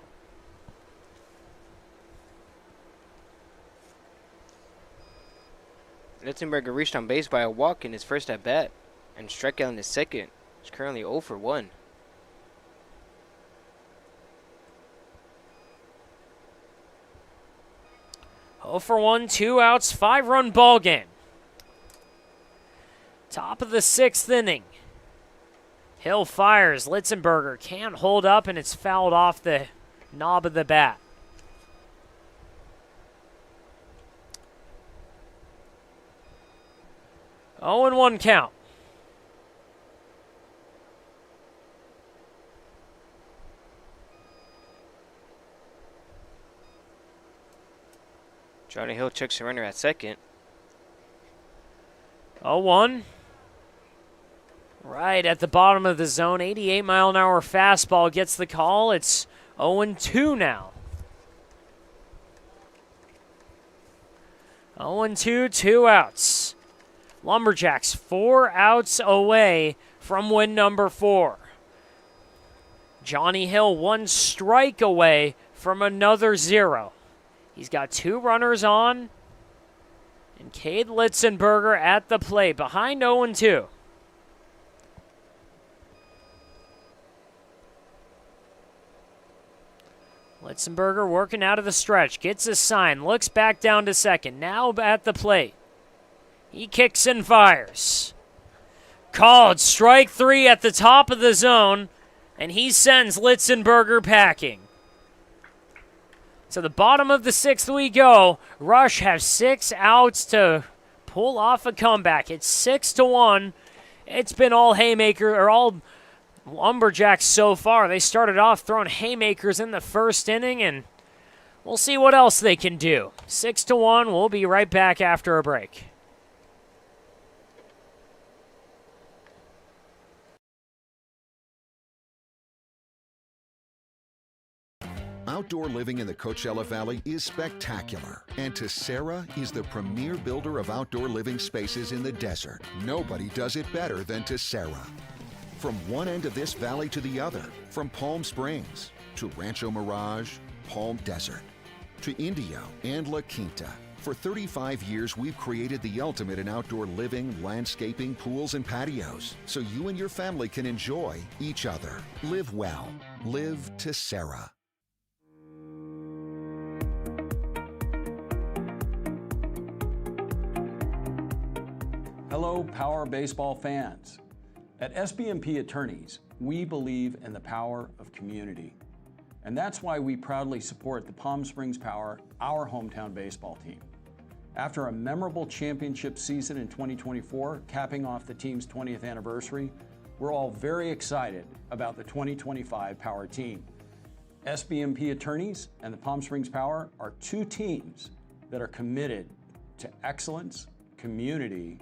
Litzenberger reached on base by a walk in his first at-bat and struck out in his second. He's currently 0 for 1. Oh for 1, 2 outs, 5-run ball game. Top of the 6th inning. Hill fires. Litzenberger can't hold up, and it's fouled off the knob of the bat. Oh and 1 count. Johnny Hill checks the runner at second. 0-1. Right at the bottom of the zone. 88-mile-an-hour fastball gets the call. It's 0-2 now. 0-2, 2 outs. Lumberjacks 4 outs away from win number 4. Johnny Hill 1 strike away from another 0. He's got 2 runners on. And Cade Litzenberger at the plate behind 0-2. Litzenberger working out of the stretch. Gets a sign. Looks back down to second. Now at the plate. He kicks and fires. Called strike 3 at the top of the zone. And he sends Litzenberger packing. To the bottom of the 6th we go. Rush have 6 outs to pull off a comeback. It's 6-1. It's been all all Lumberjacks so far. They started off throwing haymakers in the first inning, and we'll see what else they can do. 6-1. We'll be right back after a break. Outdoor living in the Coachella Valley is spectacular, and Tessera is the premier builder of outdoor living spaces in the desert. Nobody does it better than Tessera. From one end of this valley to the other, from Palm Springs to Rancho Mirage, Palm Desert, to Indio and La Quinta. For 35 years, we've created the ultimate in outdoor living, landscaping, pools, and patios, so you and your family can enjoy each other. Live well. Live Tessera. Hello, Power Baseball fans. At SBMP Attorneys, we believe in the power of community. And that's why we proudly support the Palm Springs Power, our hometown baseball team. After a memorable championship season in 2024, capping off the team's 20th anniversary, we're all very excited about the 2025 Power team. SBMP Attorneys and the Palm Springs Power are two teams that are committed to excellence, community,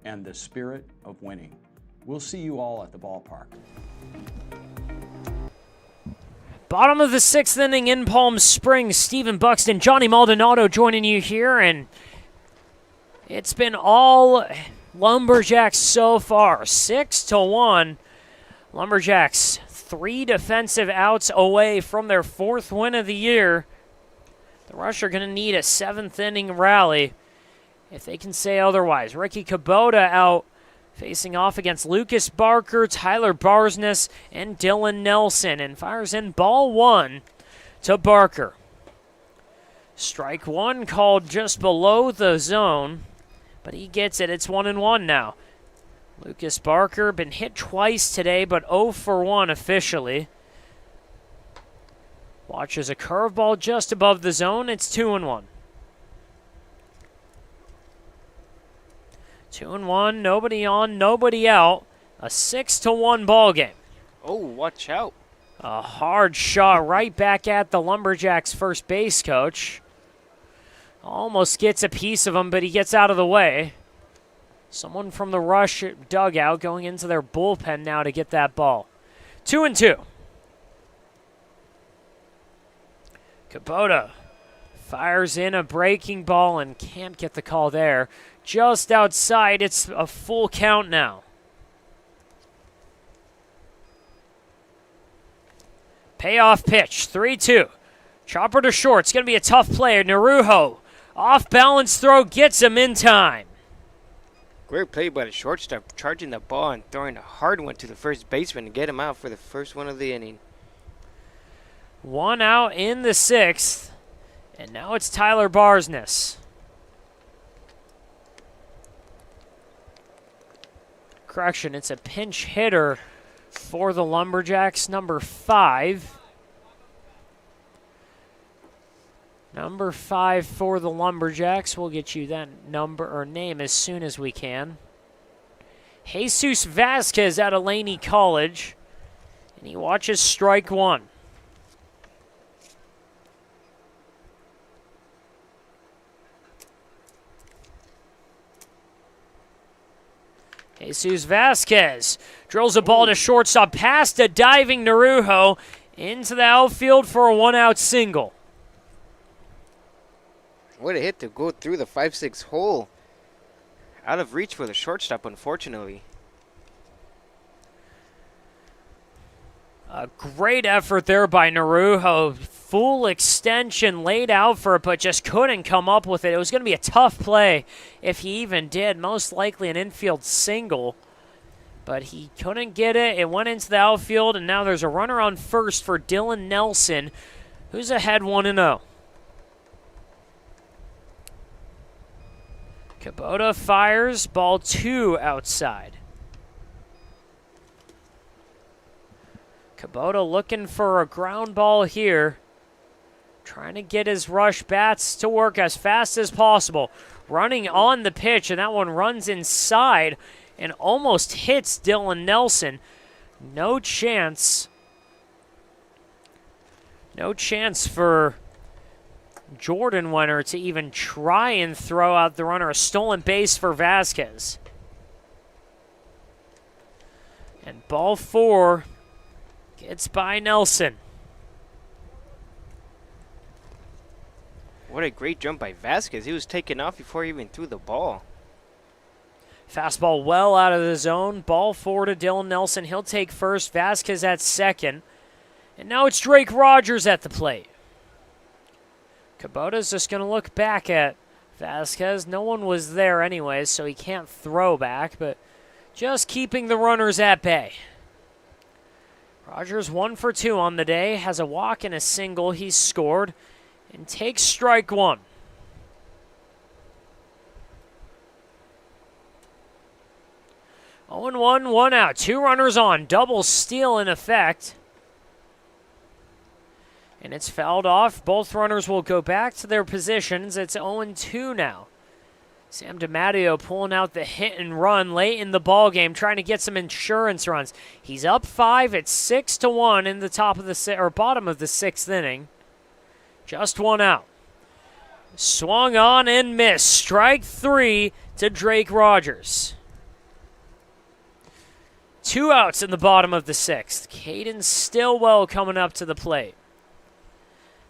and the spirit of winning. We'll see you all at the ballpark. Bottom of the 6th inning in Palm Springs. Stephen Buxton, Johnny Maldonado joining you here, and it's been all Lumberjacks so far. 6-1. Lumberjacks 3 defensive outs away from their 4th win of the year. The Rush are going to need a 7th inning rally if they can say otherwise. Ricky Kubota out facing off against Lucas Barker, Tyler Barsness, and Dylan Nelson, and fires in ball 1 to Barker. Strike 1 called just below the zone, but he gets it. It's 1-1 now. Lucas Barker been hit twice today, but 0 for 1 officially. Watches a curveball just above the zone. It's 2-1. 2-1, nobody on, nobody out. A 6-1 ball game. Oh, watch out. A hard shot right back at the Lumberjacks first base coach. Almost gets a piece of him, but he gets out of the way. Someone from the Rush dugout going into their bullpen now to get that ball. 2-2. Kubota fires in a breaking ball and can't get the call there. Just outside, it's a full count now. Payoff pitch, 3-2. Chopper to short, it's going to be a tough play. Narujo, off-balance throw, gets him in time. Great play by the shortstop, charging the ball and throwing a hard one to the first baseman to get him out for the first one of the inning. 1 out in the 6th, and now it's Tyler Barsness. Correction, it's a pinch hitter for the Lumberjacks, number 5. Number 5 for the Lumberjacks. We'll get you that number or name as soon as we can. Jesus Vasquez out of Laney College, and he watches strike 1. Jesus Vasquez drills a ball to shortstop past a diving Narujo into the outfield for a 1-out single. What a hit to go through the 5-6 hole. Out of reach for the shortstop, unfortunately. A great effort there by Narujo. Full extension laid out for it, but just couldn't come up with it. It was going to be a tough play if he even did. Most likely an infield single, but he couldn't get it. It went into the outfield, and now there's a runner on first for Dylan Nelson, who's ahead 1-0. Kubota fires, ball 2 outside. Kubota looking for a ground ball here. Trying to get his Rush bats to work as fast as possible. Running on the pitch, and that one runs inside and almost hits Dylan Nelson. No chance. No chance for Jordan Wenner to even try and throw out the runner. A stolen base for Vasquez. And ball 4 gets by Nelson. What a great jump by Vasquez. He was taken off before he even threw the ball. Fastball well out of the zone. Ball forward to Dylan Nelson. He'll take first. Vasquez at second. And now it's Drake Rogers at the plate. Kubota's just going to look back at Vasquez. No one was there anyways, so he can't throw back, but just keeping the runners at bay. Rogers 1 for 2 on the day. Has a walk and a single. He's scored and takes strike one. Oh and 1, 1 out. 2 runners on. Double steal in effect. And it's fouled off. Both runners will go back to their positions. It's 0-2 now. Sam DiMatteo pulling out the hit and run late in the ball game, trying to get some insurance runs. He's up 5. It's 6-1 in the top of the bottom of the 6th inning. Just 1 out. Swung on and missed. Strike 3 to Drake Rogers. 2 outs in the bottom of the 6th. Caden Stillwell coming up to the plate.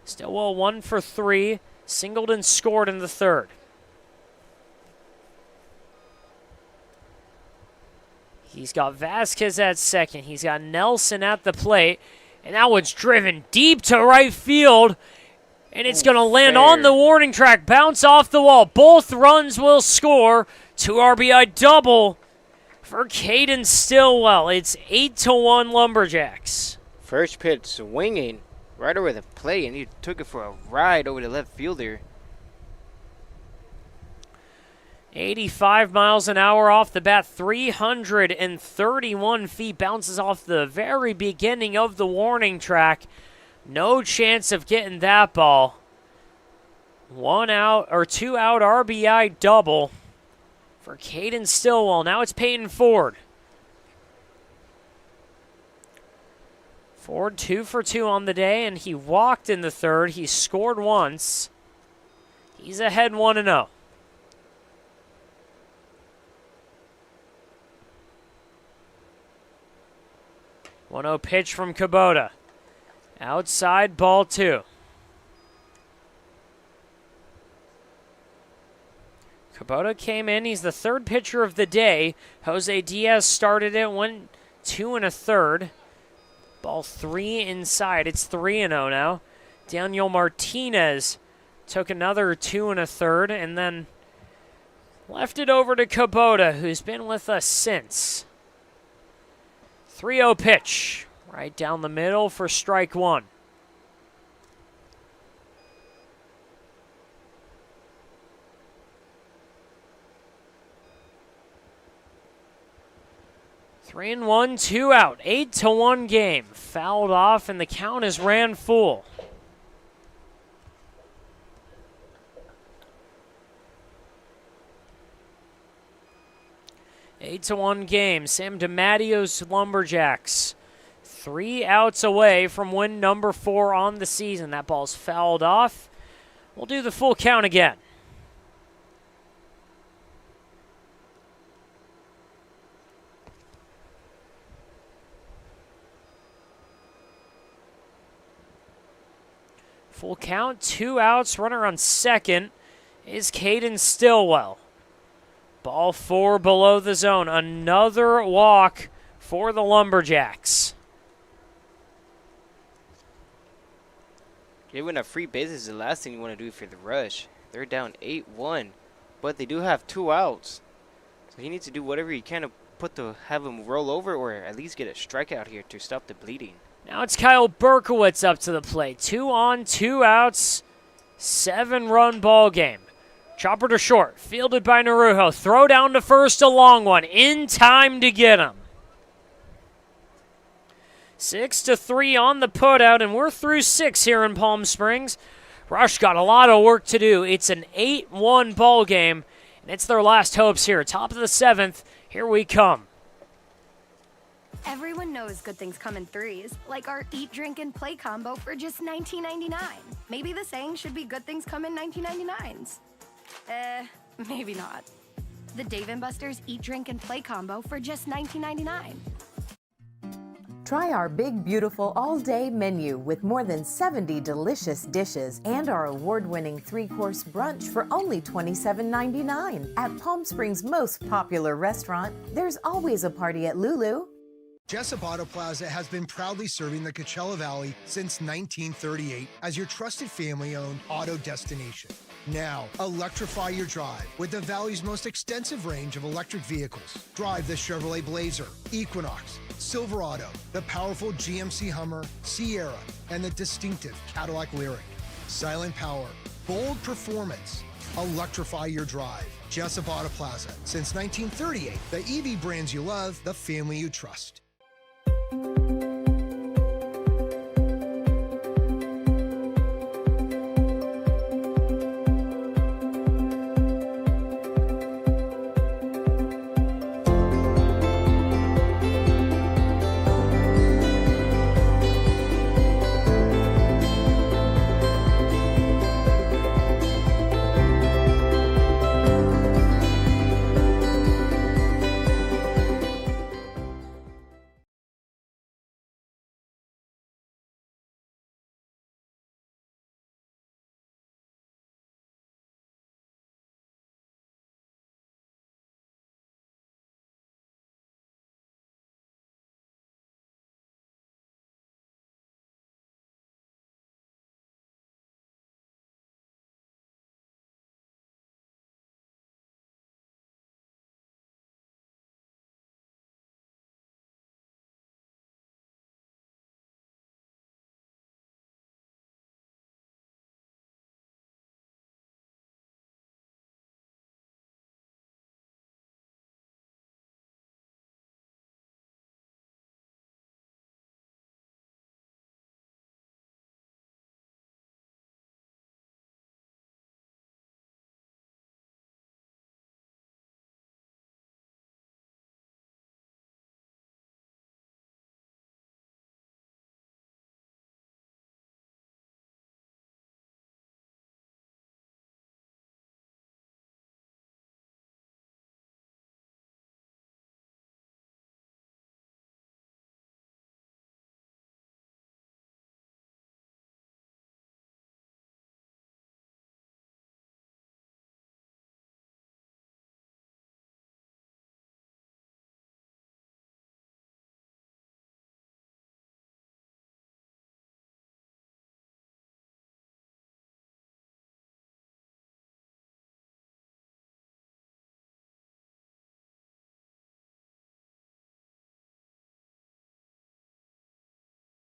Stillwell 1 for 3, singled and scored in the 3rd. He's got Vasquez at second. He's got Nelson at the plate. And that one's driven deep to right field. And it's going to land on the warning track, bounce off the wall. Both runs will score. 2 RBI double for Caden Stillwell. It's 8-1 Lumberjacks. First pitch swinging right over the plate, and he took it for a ride over the left fielder. 85 miles an hour off the bat, 331 feet, bounces off the very beginning of the warning track. No chance of getting that ball. 1 out or 2 out RBI double for Caden Stillwell. Now it's Peyton Ford. Ford 2 for 2 on the day, and he walked in the 3rd. He scored once. He's ahead 1-0. One-0 pitch from Kubota. Outside, ball 2. Kubota came in. He's the 3rd pitcher of the day. Jose Diaz started it, went 2 1/3. Ball 3 inside. It's 3-0 now. Daniel Martinez took another 2 1/3 and then left it over to Kubota, who's been with us since. 3-0 pitch. Right down the middle for strike 1. Three and 1, 2 out. 8-1 game. Fouled off, and the count is ran full. Eight to 1 game. Sam DiMatteo's Lumberjacks 3 outs away from win number 4 on the season. That ball's fouled off. We'll do the full count again. Full count, 2 outs. Runner on second is Caden Stillwell. Ball 4 below the zone. Another walk for the Lumberjacks. Giving up free bases is the last thing you want to do for the Rush. They're down 8-1, but they do have 2 outs. So he needs to do whatever he can to have them roll over or at least get a strikeout here to stop the bleeding. Now it's Kyle Berkowitz up to the plate. 2 on, 2 outs, 7-run ball game. Chopper to short, fielded by Narujo. Throw down to first, a long one. In time to get him. 6-3 on the putout, and we're through 6 here in Palm Springs. Rush got a lot of work to do. It's an 8-1 ball game, and it's their last hopes here. Top of the 7th, here we come. Everyone knows good things come in threes, like our eat, drink, and play combo for just $19.99. Maybe the saying should be good things come in 1999s. Maybe not. The Dave & Buster's Eat, Drink, and Play combo for just $19.99. Try our big, beautiful all-day menu with more than 70 delicious dishes and our award-winning 3-course brunch for only $27.99. At Palm Springs' most popular restaurant, there's always a party at Lulu. Jessup Auto Plaza has been proudly serving the Coachella Valley since 1938 as your trusted family-owned auto destination. Now, electrify your drive with the Valley's most extensive range of electric vehicles. Drive the Chevrolet Blazer, Equinox, Silverado, the powerful GMC Hummer, Sierra, and the distinctive Cadillac Lyriq. Silent power, bold performance. Electrify your drive. Jessup Auto Plaza. Since 1938, the EV brands you love, the family you trust.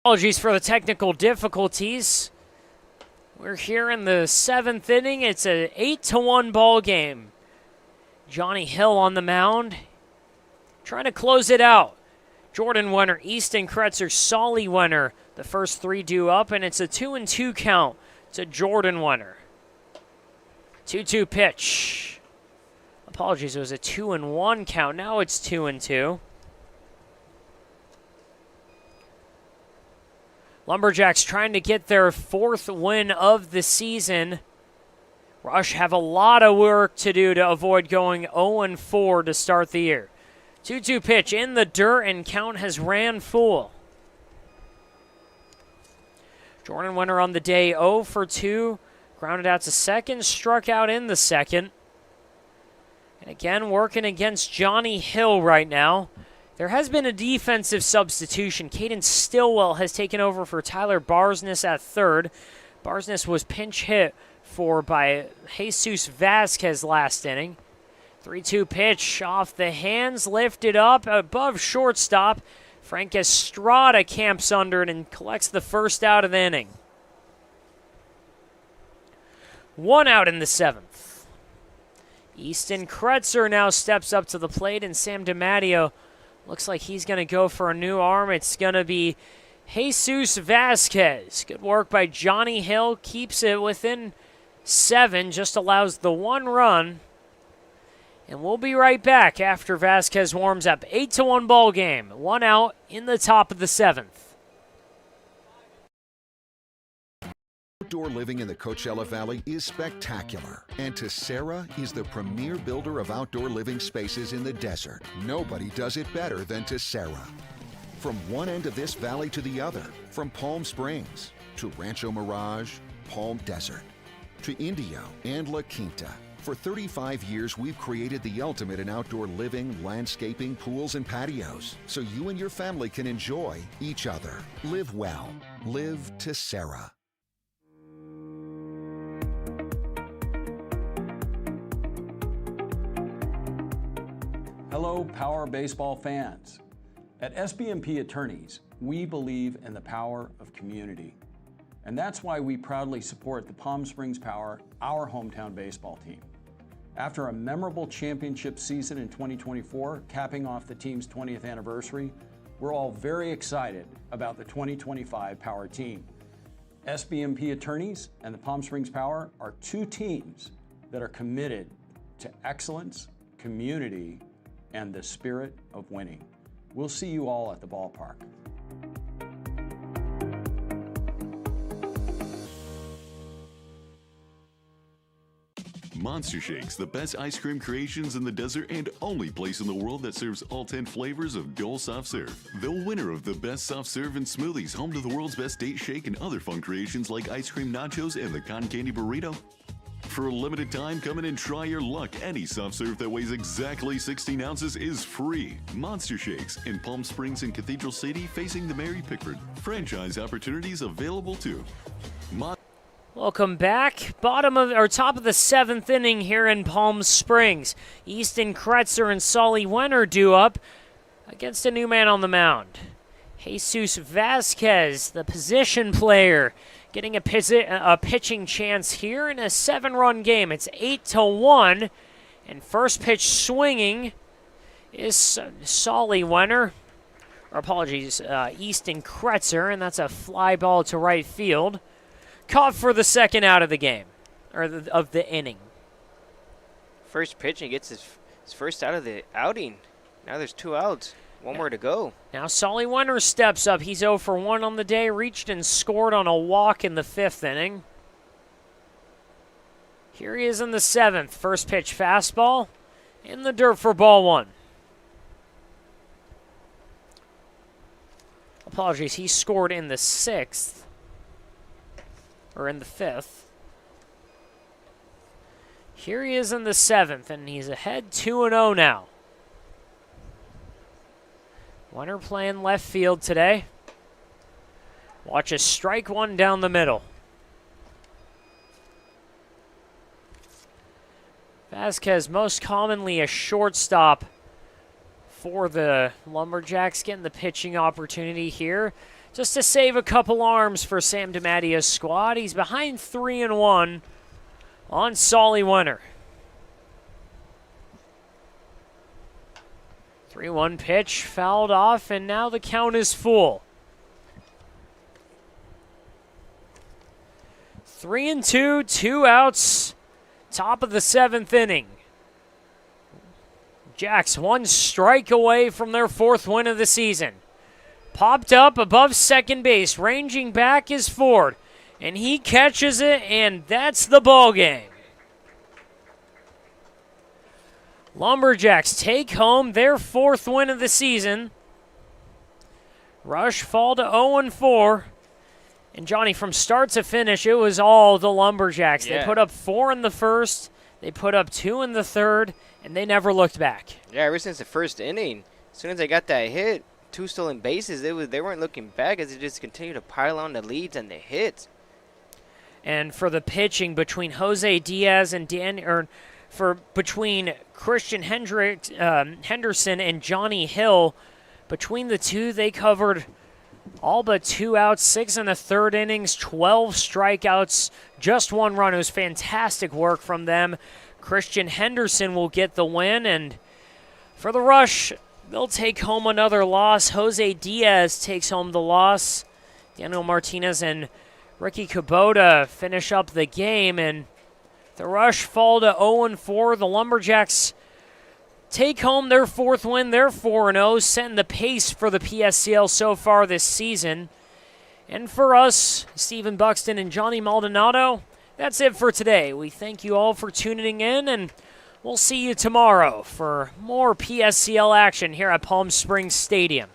Apologies for the technical difficulties. We're here in the 7th inning. It's an 8-1 ball game. Johnny Hill on the mound, trying to close it out. Jordan Wenner, Easton Kretzer, Solly Wenner. The first 3 due up, and it's a 2-2 count to Jordan Wenner. 2-2 pitch. Apologies, it was a 2-1 count. Now it's 2-2. Lumberjacks trying to get their 4th win of the season. Rush have a lot of work to do to avoid going 0-4 to start the year. 2-2 pitch in the dirt, and count has ran full. Jordan Wenner on the day 0 for 2. Grounded out to second, struck out in the second. And again, working against Johnny Hill right now. There has been a defensive substitution. Caden Stillwell has taken over for Tyler Barsness at third. Barsness was pinch hit for by Jesus Vasquez last inning. 3-2 pitch off the hands, lifted up above shortstop. Frank Estrada camps under it and collects the first out of the inning. 1 out in the 7th. Easton Kretzer now steps up to the plate, and Sam DiMatteo looks like he's going to go for a new arm. It's going to be Jesus Vasquez. Good work by Johnny Hill. Keeps it within 7. Just allows the 1 run. And we'll be right back after Vasquez warms up. 8-1 ball game. 1 out in the top of the 7th. Outdoor living in the Coachella Valley is spectacular, and Tessera is the premier builder of outdoor living spaces in the desert. Nobody does it better than Tessera. From one end of this valley to the other, from Palm Springs to Rancho Mirage, Palm Desert, to Indio and La Quinta. For 35 years, we've created the ultimate in outdoor living, landscaping, pools, and patios, so you and your family can enjoy each other. Live well. Live Tessera. Hello, Power Baseball fans. At SBMP Attorneys, we believe in the power of community. And that's why we proudly support the Palm Springs Power, our hometown baseball team. After a memorable championship season in 2024, capping off the team's 20th anniversary, we're all very excited about the 2025 Power team. SBMP Attorneys and the Palm Springs Power are two teams that are committed to excellence, community, and the spirit of winning. We'll see you all at the ballpark. Monster Shakes, the best ice cream creations in the desert and only place in the world that serves all 10 flavors of Dole Soft Serve. The winner of the best soft serve and smoothies, home to the world's best date shake and other fun creations like ice cream nachos and the cotton candy burrito. For a limited time, come in and try your luck. Any soft serve that weighs exactly 16 ounces is free. Monster Shakes in Palm Springs and Cathedral City, facing the Mary Pickford. Franchise opportunities available too. Welcome back. Top of the 7th inning here in Palm Springs. Easton Kretzer and Solly Wenner due up against a new man on the mound. Jesus Vasquez, the position player, getting a pitching chance here in a 7-run game. It's 8-1, and first pitch swinging is Solly Wenner. Easton Kretzer, and that's a fly ball to right field. Caught for the second out of the game, or of the inning. First pitch, and gets his first out of the outing. Now there's 2 outs. One more to go. Now Solly Wenner steps up. He's 0 for 1 on the day. Reached and scored on a walk in the 5th inning. Here he is in the 7th. First pitch fastball in the dirt for ball 1. He scored in the 6th. Or in the 5th. Here he is in the 7th, and he's ahead 2-0 now. Wenner playing left field today. Watch a strike one down the middle. Vasquez, most commonly a shortstop for the Lumberjacks, getting the pitching opportunity here. Just to save a couple arms for Sam DiMattia's squad. He's behind 3-1 on Solly Wenner. 3-1 pitch, fouled off, and now the count is full. 3-2, 2 outs, top of the 7th inning. Jacks 1 strike away from their 4th win of the season. Popped up above second base, ranging back is Ford, and he catches it, and that's the ball game. Lumberjacks take home their 4th win of the season. Rush fall to 0-4. And Johnny, from start to finish, it was all the Lumberjacks. Yeah. They put up 4 in the 1st, they put up 2 in the 3rd, and they never looked back. Yeah, ever since the 1st inning, as soon as they got that hit, 2 stolen bases, they weren't looking back as they just continued to pile on the leads and the hits. And for the pitching between Jose Diaz and between Christian Henderson and Johnny Hill, between the two, they covered all but 2 outs, 6 in the 3rd innings, 12 strikeouts, just 1 run. It was fantastic work from them. Christian Henderson will get the win, and for the Rush, they'll take home another loss. Jose Diaz takes home the loss. Daniel Martinez and Ricky Kubota finish up the game, and the Rush fall to 0-4. The Lumberjacks take home their 4th win. They're 4-0, setting the pace for the PSCL so far this season. And for us, Stephen Buxton and Johnny Maldonado, that's it for today. We thank you all for tuning in, and we'll see you tomorrow for more PSCL action here at Palm Springs Stadium.